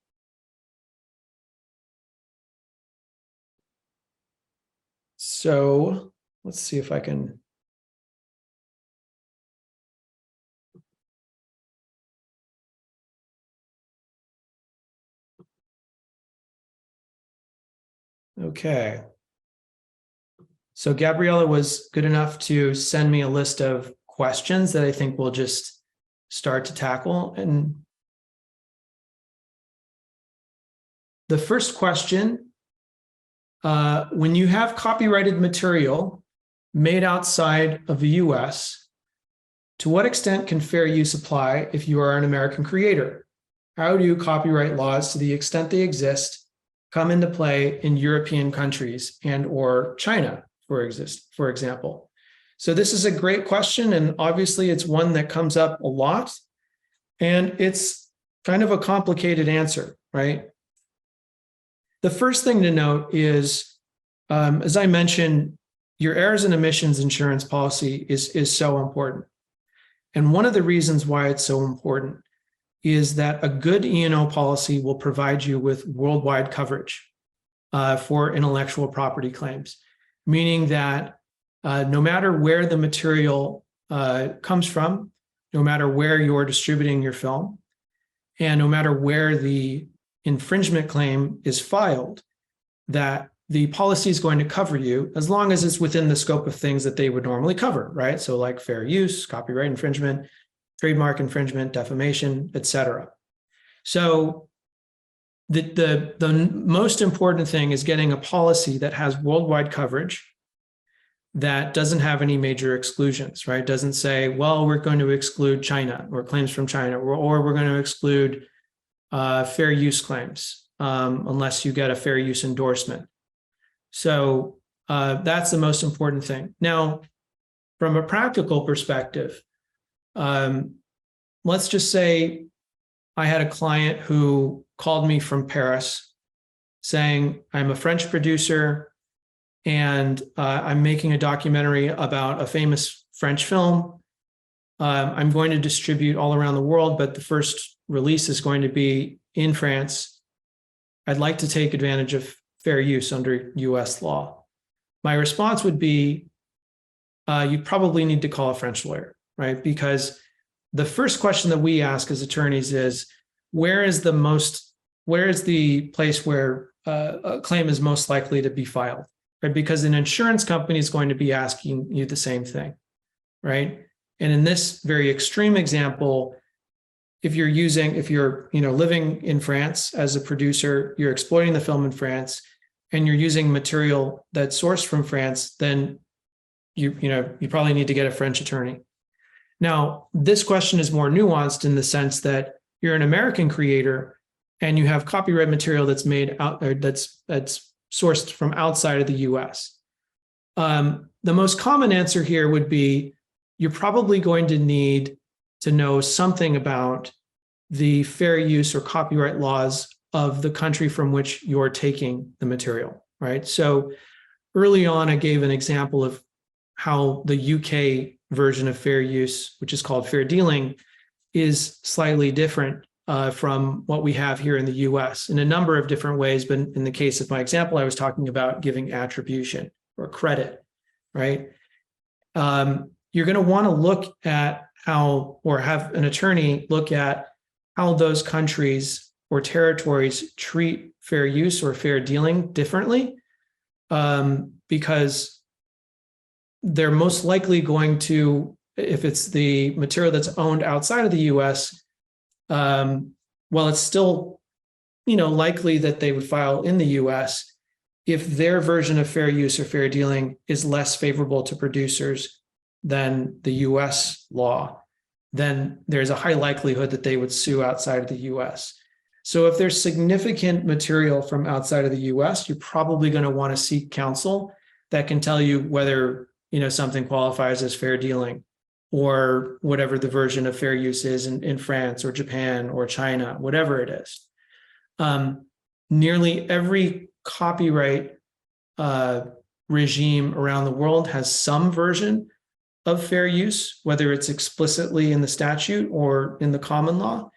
So let's see if I can. Okay. So Gabriella was good enough to send me a list of questions that I think we'll just start to tackle. And the first question, when you have copyrighted material made outside of the US, to what extent can fair use apply if you are an American creator? How do copyright laws, to the extent they exist, come into play in European countries and or China, for example? So this is a great question, and obviously it's one that comes up a lot, and it's kind of a complicated answer, right? The first thing to note is, as I mentioned, your errors and omissions insurance policy is so important. And one of the reasons why it's so important is that a good E&O policy will provide you with worldwide coverage for intellectual property claims, meaning that no matter where the material comes from, no matter where you're distributing your film, and no matter where the infringement claim is filed, that the policy is going to cover you as long as it's within the scope of things that they would normally cover, right? So like fair use, copyright infringement, trademark infringement, defamation, etc. So the most important thing is getting a policy that has worldwide coverage, that doesn't have any major exclusions, right? Doesn't say, well, we're going to exclude China or claims from China, or we're going to exclude fair use claims unless you get a fair use endorsement. So that's the most important thing. Now, from a practical perspective, let's just say I had a client who called me from Paris saying, I'm a French producer, and I'm making a documentary about a famous French film. I'm going to distribute all around the world, but the first release is going to be in France. I'd like to take advantage of fair use under US law. My response would be, you'd probably need to call a French lawyer, right? Because the first question that we ask as attorneys is, where is the place where a claim is most likely to be filed? Right? Because an insurance company is going to be asking you the same thing, right? And in this very extreme example, if you're living in France as a producer, you're exploiting the film in France, and you're using material that's sourced from France, then you probably need to get a French attorney. Now, this question is more nuanced in the sense that you're an American creator and you have copyright material that's made out, or that's sourced from outside of the US. The most common answer here would be you're probably going to need to know something about the fair use or copyright laws of the country from which you're taking the material, right? So early on, I gave an example of how the UK version of fair use, which is called fair dealing, is slightly different from what we have here in the US in a number of different ways. But in the case of my example, I was talking about giving attribution or credit, right? You're going to want to look at how, or have an attorney look at how those countries or territories treat fair use or fair dealing differently, because they're most likely going to, if it's the material that's owned outside of the US, well, it's still, likely that they would file in the US if their version of fair use or fair dealing is less favorable to producers than the US law, then there's a high likelihood that they would sue outside of the US. So if there's significant material from outside of the US, you're probably going to want to seek counsel that can tell you whether something qualifies as fair dealing, or whatever the version of fair use is in France or Japan or China, whatever it is. Nearly every copyright regime around the world has some version of fair use, whether it's explicitly in the statute or in the common law.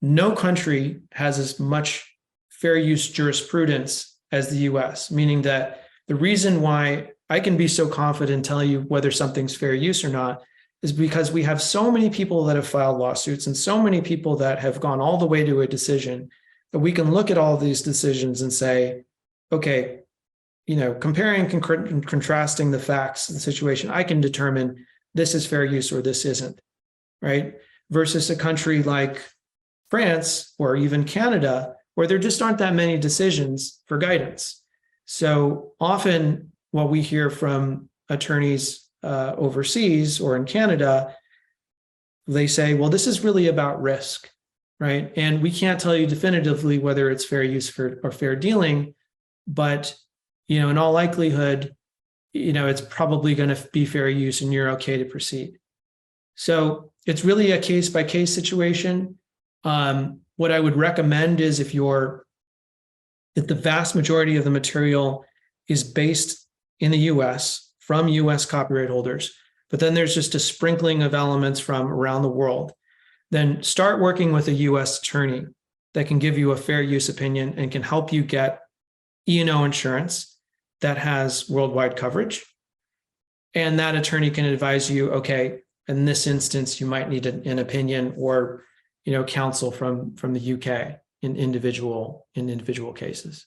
No country has as much fair use jurisprudence as the US, meaning that the reason why I can be so confident and tell you whether something's fair use or not is because we have so many people that have filed lawsuits and so many people that have gone all the way to a decision that we can look at all of these decisions and say, okay, comparing and contrasting the facts of the situation, I can determine this is fair use or this isn't, right? Versus a country like France or even Canada, where there just aren't that many decisions for guidance. So often what we hear from attorneys overseas or in Canada, they say, well, this is really about risk, right? And we can't tell you definitively whether it's fair use or fair dealing, but in all likelihood, it's probably going to be fair use and you're okay to proceed. So it's really a case-by-case situation. What I would recommend is if the vast majority of the material is based in the US from US copyright holders, but then there's just a sprinkling of elements from around the world, then start working with a US attorney that can give you a fair use opinion and can help you get E&O insurance that has worldwide coverage. And that attorney can advise you, okay, in this instance, you might need an opinion or counsel from the UK in individual cases.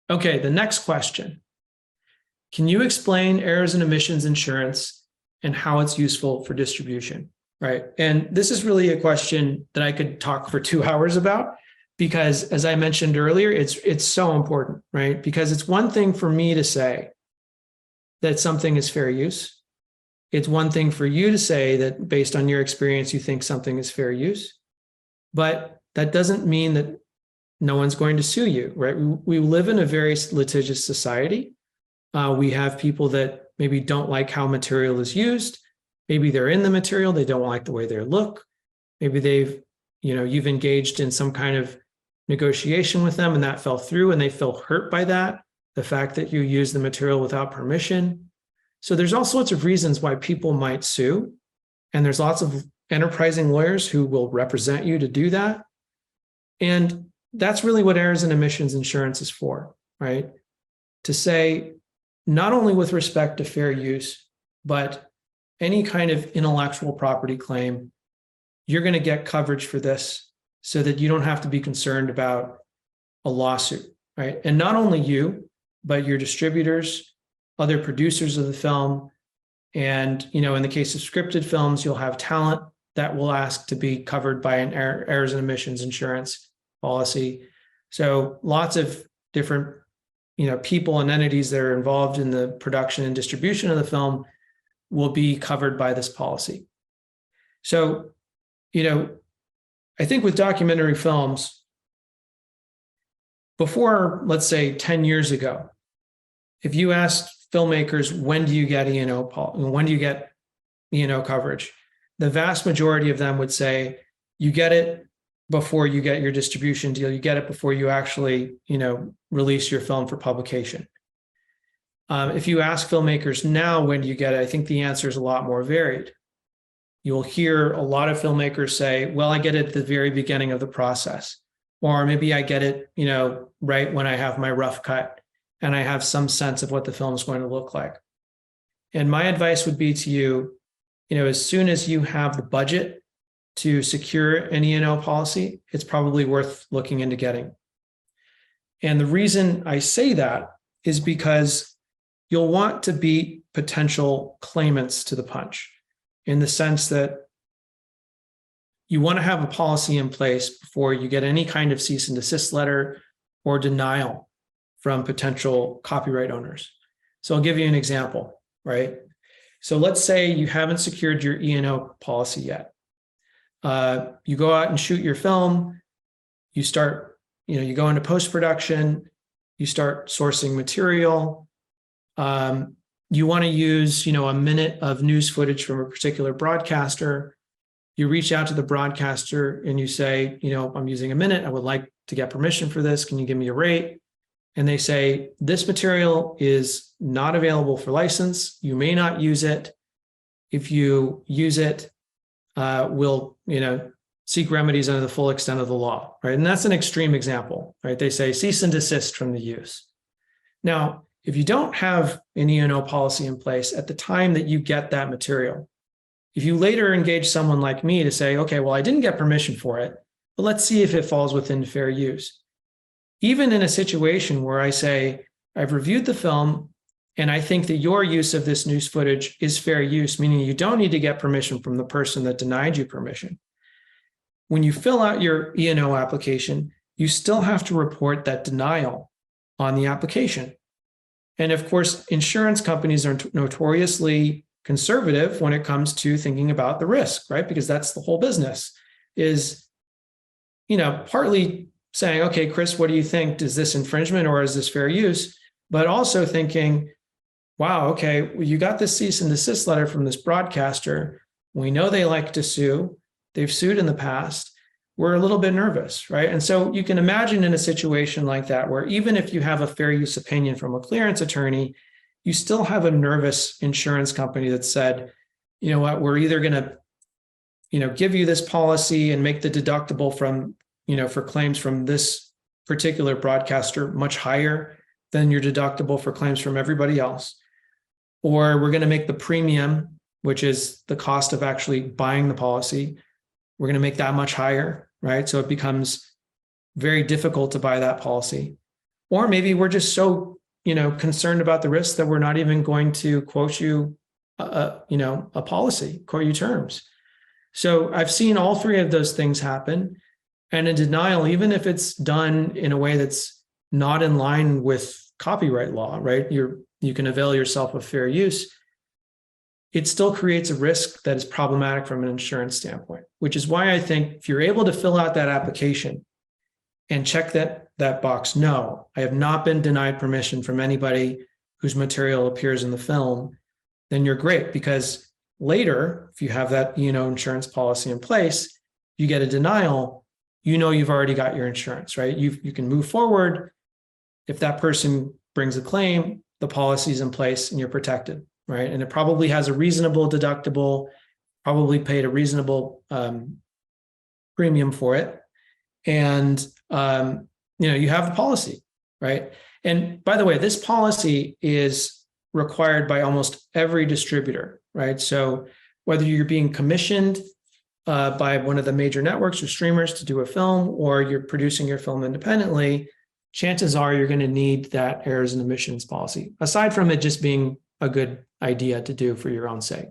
Okay, the next question. Can you explain errors and omissions insurance and how it's useful for distribution? Right. And this is really a question that I could talk for 2 hours about, because as I mentioned earlier, it's so important, right? Because it's one thing for me to say that something is fair use. It's one thing for you to say that based on your experience, you think something is fair use, but that doesn't mean that no one's going to sue you, right? We live in a very litigious society. We have people that maybe don't like how material is used. Maybe they're in the material, they don't like the way they look. Maybe you've engaged in some kind of negotiation with them and that fell through and they feel hurt by that, the fact that you use the material without permission. So there's all sorts of reasons why people might sue. And there's lots of enterprising lawyers who will represent you to do that. And that's really what errors and omissions insurance is for, right? To say, not only with respect to fair use, but any kind of intellectual property claim, you're going to get coverage for this so that you don't have to be concerned about a lawsuit, right? And not only you, but your distributors, other producers of the film. And, in the case of scripted films, you'll have talent that will ask to be covered by an errors and omissions insurance policy. So lots of different, people and entities that are involved in the production and distribution of the film will be covered by this policy. So, I think with documentary films, before, let's say 10 years ago, if you asked filmmakers, when do you get when do you get coverage? The vast majority of them would say, you get it before you get your distribution deal. You get it before you actually, release your film for publication. If you ask filmmakers now, when do you get it? I think the answer is a lot more varied. You'll hear a lot of filmmakers say, well, I get it at the very beginning of the process, or maybe I get it, right when I have my rough cut and I have some sense of what the film is going to look like. And my advice would be to you, as soon as you have the budget to secure an E&O policy, it's probably worth looking into getting. And the reason I say that is because you'll want to beat potential claimants to the punch, in the sense that you want to have a policy in place before you get any kind of cease and desist letter or denial from potential copyright owners. So I'll give you an example, right? So let's say you haven't secured your E&O policy yet. You go out and shoot your film, you start, you go into post-production, you start sourcing material. You want to use, a minute of news footage from a particular broadcaster. You reach out to the broadcaster and you say, I'm using a minute. I would like to get permission for this. Can you give me a rate? And they say, this material is not available for license. You may not use it. If you use it, we'll, seek remedies under the full extent of the law, right? And that's an extreme example, right? They say cease and desist from the use. Now, if you don't have an E&O policy in place at the time that you get that material, if you later engage someone like me to say, okay, well, I didn't get permission for it, but let's see if it falls within fair use. Even in a situation where I say, I've reviewed the film and I think that your use of this news footage is fair use, meaning you don't need to get permission from the person that denied you permission. When you fill out your E&O application, you still have to report that denial on the application. And of course, insurance companies are notoriously conservative when it comes to thinking about the risk, right? Because that's the whole business is, partly saying, okay, Chris, what do you think? Is this infringement or is this fair use? But also thinking, wow, okay, well, you got this cease and desist letter from this broadcaster. We know they like to sue. They've sued in the past. We're a little bit nervous, right? And so you can imagine in a situation like that, where even if you have a fair use opinion from a clearance attorney, you still have a nervous insurance company that said, you know what, we're either going to, give you this policy and make the deductible from, for claims from this particular broadcaster much higher than your deductible for claims from everybody else. Or we're going to make the premium, which is the cost of actually buying the policy, we're going to make that much higher, right? So it becomes very difficult to buy that policy. Or maybe we're just so, concerned about the risk that we're not even going to quote you, a policy, quote you terms. So I've seen all three of those things happen. And a denial, even if it's done in a way that's not in line with copyright law, right? You can avail yourself of fair use. It still creates a risk that is problematic from an insurance standpoint, which is why I think if you're able to fill out that application and check that box, no, I have not been denied permission from anybody whose material appears in the film, then you're great, because later, if you have that, insurance policy in place, you get a denial, you've already got your insurance, right? You can move forward. If that person brings a claim, the policy's in place and you're protected, right? And it probably has a reasonable deductible, probably paid a reasonable premium for it. And, you have the policy, right? And by the way, this policy is required by almost every distributor, right? So whether you're being commissioned by one of the major networks or streamers to do a film, or you're producing your film independently, chances are you're going to need that errors and omissions policy, aside from it just being a good idea to do for your own sake.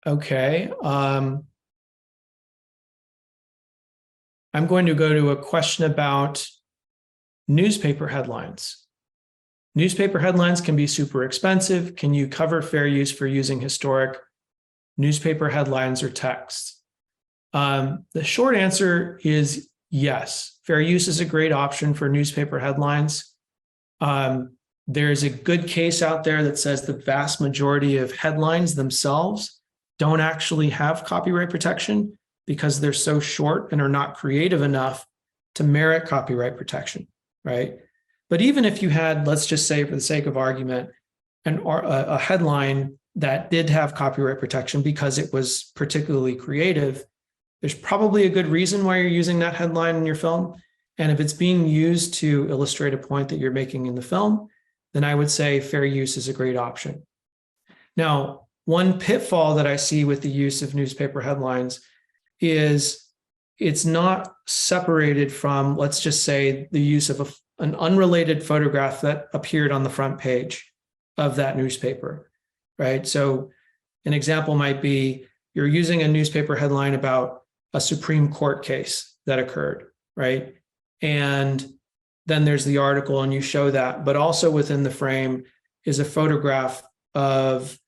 Okay. I'm going to go to a question about newspaper headlines. Newspaper headlines can be super expensive. Can you cover fair use for using historic newspaper headlines or text? The short answer is yes. Fair use is a great option for newspaper headlines. There's a good case out there that says the vast majority of headlines themselves don't actually have copyright protection because they're so short and are not creative enough to merit copyright protection, right? But even if you had, let's just say for the sake of argument, a headline that did have copyright protection because it was particularly creative, there's probably a good reason why you're using that headline in your film. And if it's being used to illustrate a point that you're making in the film, then I would say fair use is a great option. Now, one pitfall that I see with the use of newspaper headlines is it's not separated from, let's just say, the use of an unrelated photograph that appeared on the front page of that newspaper, right? So an example might be you're using a newspaper headline about a Supreme Court case that occurred, right? And then there's the article and you show that, but also within the frame is a photograph of,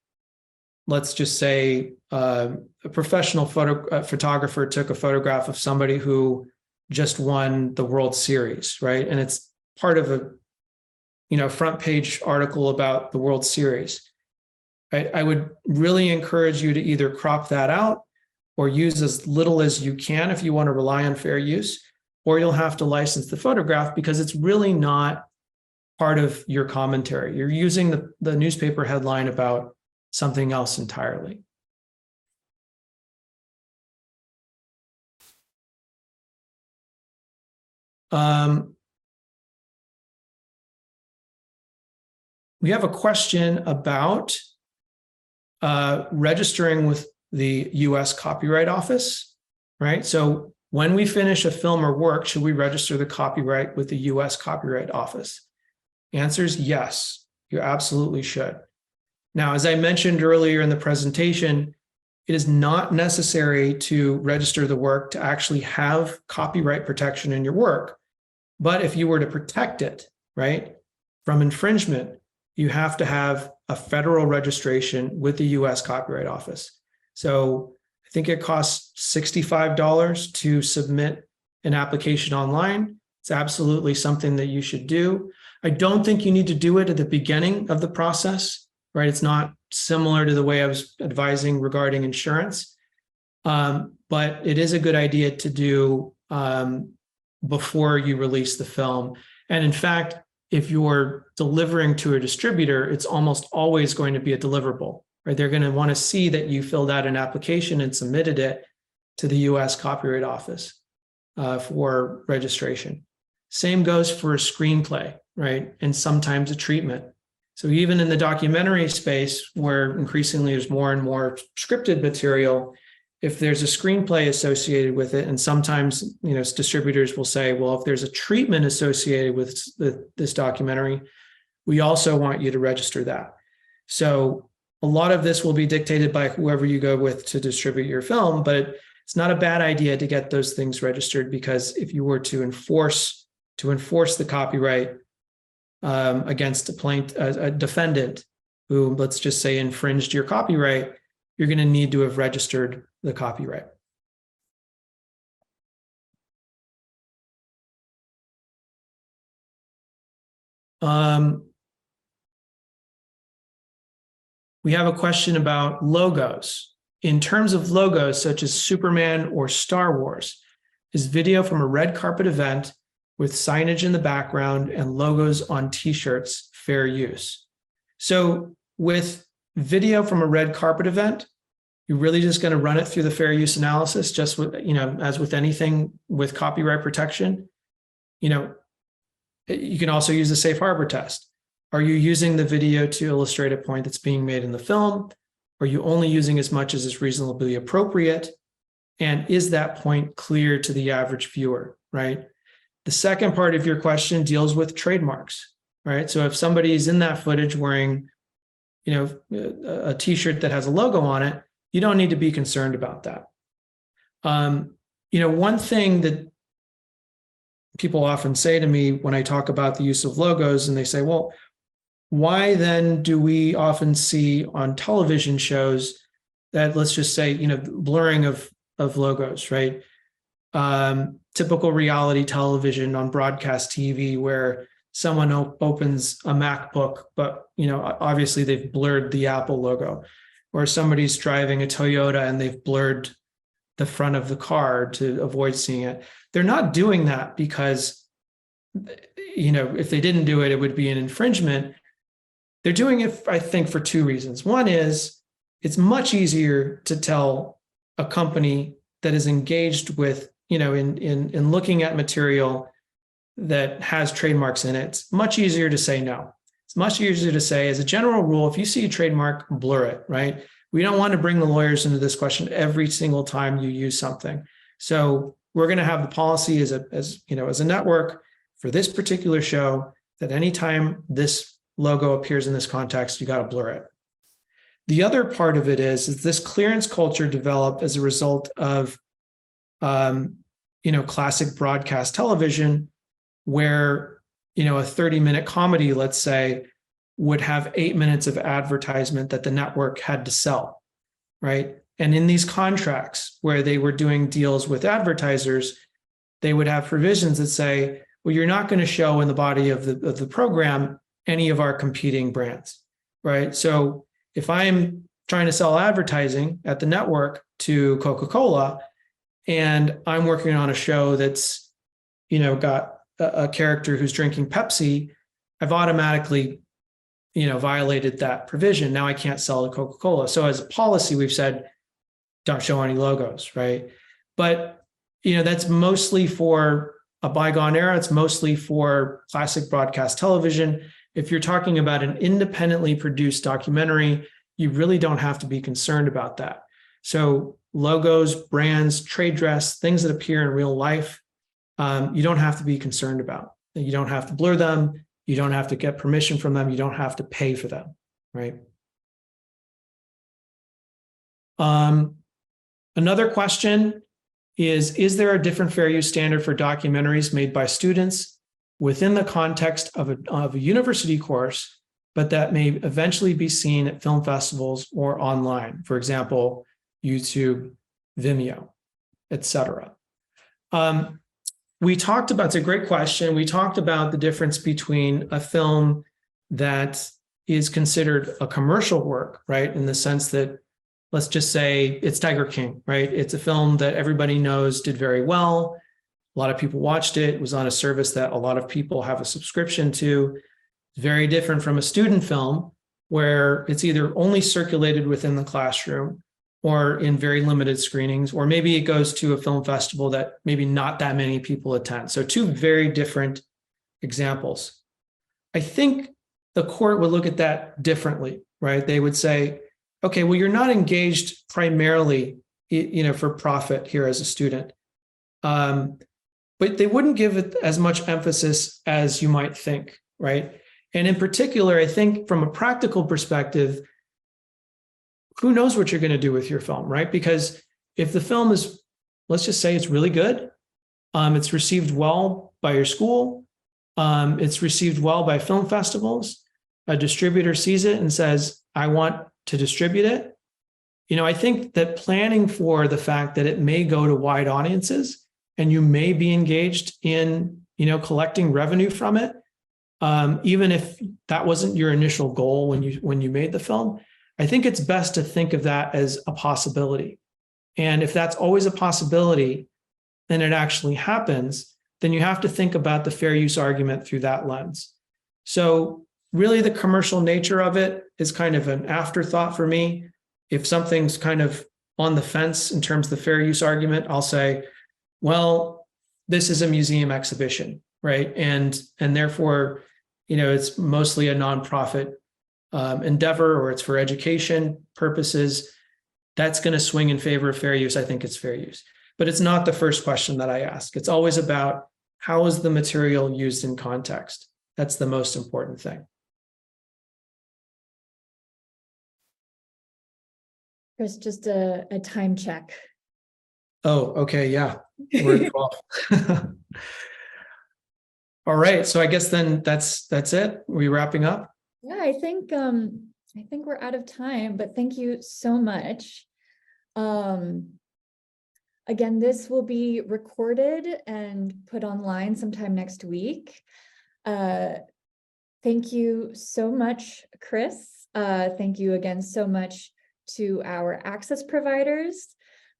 let's just say, a professional photographer took a photograph of somebody who just won the World Series, right? And it's part of a front page article about the World Series. I would really encourage you to either crop that out or use as little as you can if you want to rely on fair use, or you'll have to license the photograph because it's really not part of your commentary. You're using the newspaper headline about something else entirely. We have a question about registering with the US Copyright Office, right? So when we finish a film or work, should we register the copyright with the US Copyright Office? The answer is yes, you absolutely should. Now, as I mentioned earlier in the presentation, it is not necessary to register the work to actually have copyright protection in your work. But if you were to protect it, right, from infringement, you have to have a federal registration with the US Copyright Office. So I think it costs $65 to submit an application online. It's absolutely something that you should do. I don't think you need to do it at the beginning of the process, right? It's not similar to the way I was advising regarding insurance, but it is a good idea to do before you release the film. And in fact, if you're delivering to a distributor, it's almost always going to be a deliverable, right? They're going to want to see that you filled out an application and submitted it to the US Copyright Office for registration. Same goes for a screenplay, right? And sometimes a treatment. So even in the documentary space, where increasingly there's more and more scripted material, if there's a screenplay associated with it, and sometimes distributors will say, well, if there's a treatment associated with this documentary, we also want you to register that. So a lot of this will be dictated by whoever you go with to distribute your film, but it's not a bad idea to get those things registered, because if you were to enforce the copyright against a defendant who, let's just say, infringed your copyright, you're going to need to have registered the copyright. We have a question about logos. In terms of logos such as Superman or Star Wars, is video from a red carpet event with signage in the background and logos on t-shirts fair use? So with video from a red carpet event, you're really just going to run it through the fair use analysis, just with, as with anything with copyright protection. You can also use the safe harbor test. Are you using the video to illustrate a point that's being made in the film? Are you only using as much as is reasonably appropriate? And is that point clear to the average viewer, right? The second part of your question deals with trademarks, right? So if somebody is in that footage wearing, a t-shirt that has a logo on it, you don't need to be concerned about that. One thing that people often say to me when I talk about the use of logos, and they say, well, why then do we often see on television shows that, let's just say, blurring of logos, right? Typical reality television on broadcast TV where someone opens a MacBook, but obviously they've blurred the Apple logo, or somebody's driving a Toyota and they've blurred the front of the car to avoid seeing it. They're not doing that because, if they didn't do it, it would be an infringement. They're doing it, I think, for two reasons. One is it's much easier to tell a company that is engaged with, in looking at material that has trademarks in it. It's much easier to say no. It's much easier to say, as a general rule, if you see a trademark, blur it, right? We don't want to bring the lawyers into this question every single time you use something. So we're going to have the policy as a network for this particular show that anytime this logo appears in this context, you got to blur it. The other part of it is this clearance culture developed as a result of, classic broadcast television, where, a 30-minute comedy, let's say, would have 8 minutes of advertisement that the network had to sell, right? And in these contracts where they were doing deals with advertisers, they would have provisions that say, well, you're not going to show in the body of the program any of our competing brands, right? So if I'm trying to sell advertising at the network to Coca-Cola, and I'm working on a show that's, got a character who's drinking Pepsi, I've automatically, violated that provision. Now I can't sell to Coca-Cola. So as a policy, we've said, don't show any logos, right? But, that's mostly for a bygone era. It's mostly for classic broadcast television. If you're talking about an independently produced documentary, you really don't have to be concerned about that. So logos, brands, trade dress, things that appear in real life, you don't have to be concerned about. You don't have to blur them. You don't have to get permission from them. You don't have to pay for them, right? Another question is there a different fair use standard for documentaries made by students within the context of a university course, but that may eventually be seen at film festivals or online, for example, YouTube, Vimeo, etc. It's a great question. We talked about the difference between a film that is considered a commercial work, right? In the sense that, let's just say it's Tiger King, right? It's a film that everybody knows did very well. A lot of people watched it. It was on a service that a lot of people have a subscription to. Very different from a student film where it's either only circulated within the classroom or in very limited screenings, or maybe it goes to a film festival that maybe not that many people attend. So two very different examples. I think the court would look at that differently, right? They would say, okay, well, you're not engaged primarily, for profit here as a student. But they wouldn't give it as much emphasis as you might think, right? And in particular, I think from a practical perspective, who knows what you're going to do with your film, right? Because if the film is, let's just say it's really good, it's received well by your school, it's received well by film festivals, a distributor sees it and says, I want to distribute it. I think that planning for the fact that it may go to wide audiences and you may be engaged in, collecting revenue from it, even if that wasn't your initial goal when you made the film, I think it's best to think of that as a possibility. And if that's always a possibility, and it actually happens, then you have to think about the fair use argument through that lens. So really the commercial nature of it is kind of an afterthought for me. If something's kind of on the fence in terms of the fair use argument, I'll say, well, this is a museum exhibition, right? And therefore, it's mostly a nonprofit endeavor, or it's for education purposes. That's going to swing in favor of fair use. I think it's fair use. But it's not the first question that I ask. It's always about how is the material used in context? That's the most important thing. Chris, just a time check. Oh, okay, yeah. We're at 12. All right, so I guess then that's it. We wrapping up? Yeah, I think we're out of time, but thank you so much. Again, this will be recorded and put online sometime next week. Thank you so much, Chris. Thank you again so much to our access providers.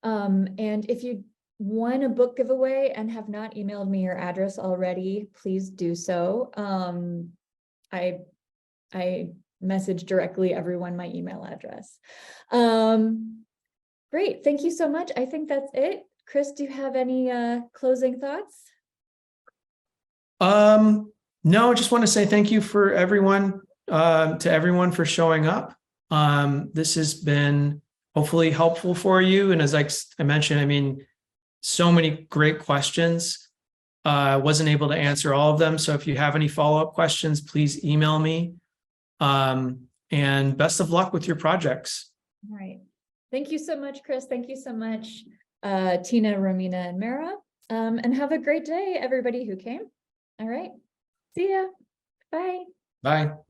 And if you won a book giveaway and have not emailed me your address already, please do so. I message directly everyone my email address. Great, thank you so much. I think that's it. Chris, do you have any closing thoughts? No, I just want to say thank you for everyone, to everyone for showing up. This has been hopefully helpful for you. And as I mentioned, I mean, so many great questions. I wasn't able to answer all of them. So if you have any follow-up questions, please email me. And best of luck with your projects. All right. Thank you so much, Chris. Thank you so much, Tina, Romina, and Mara. And have a great day, everybody who came. All right. See ya. Bye. Bye.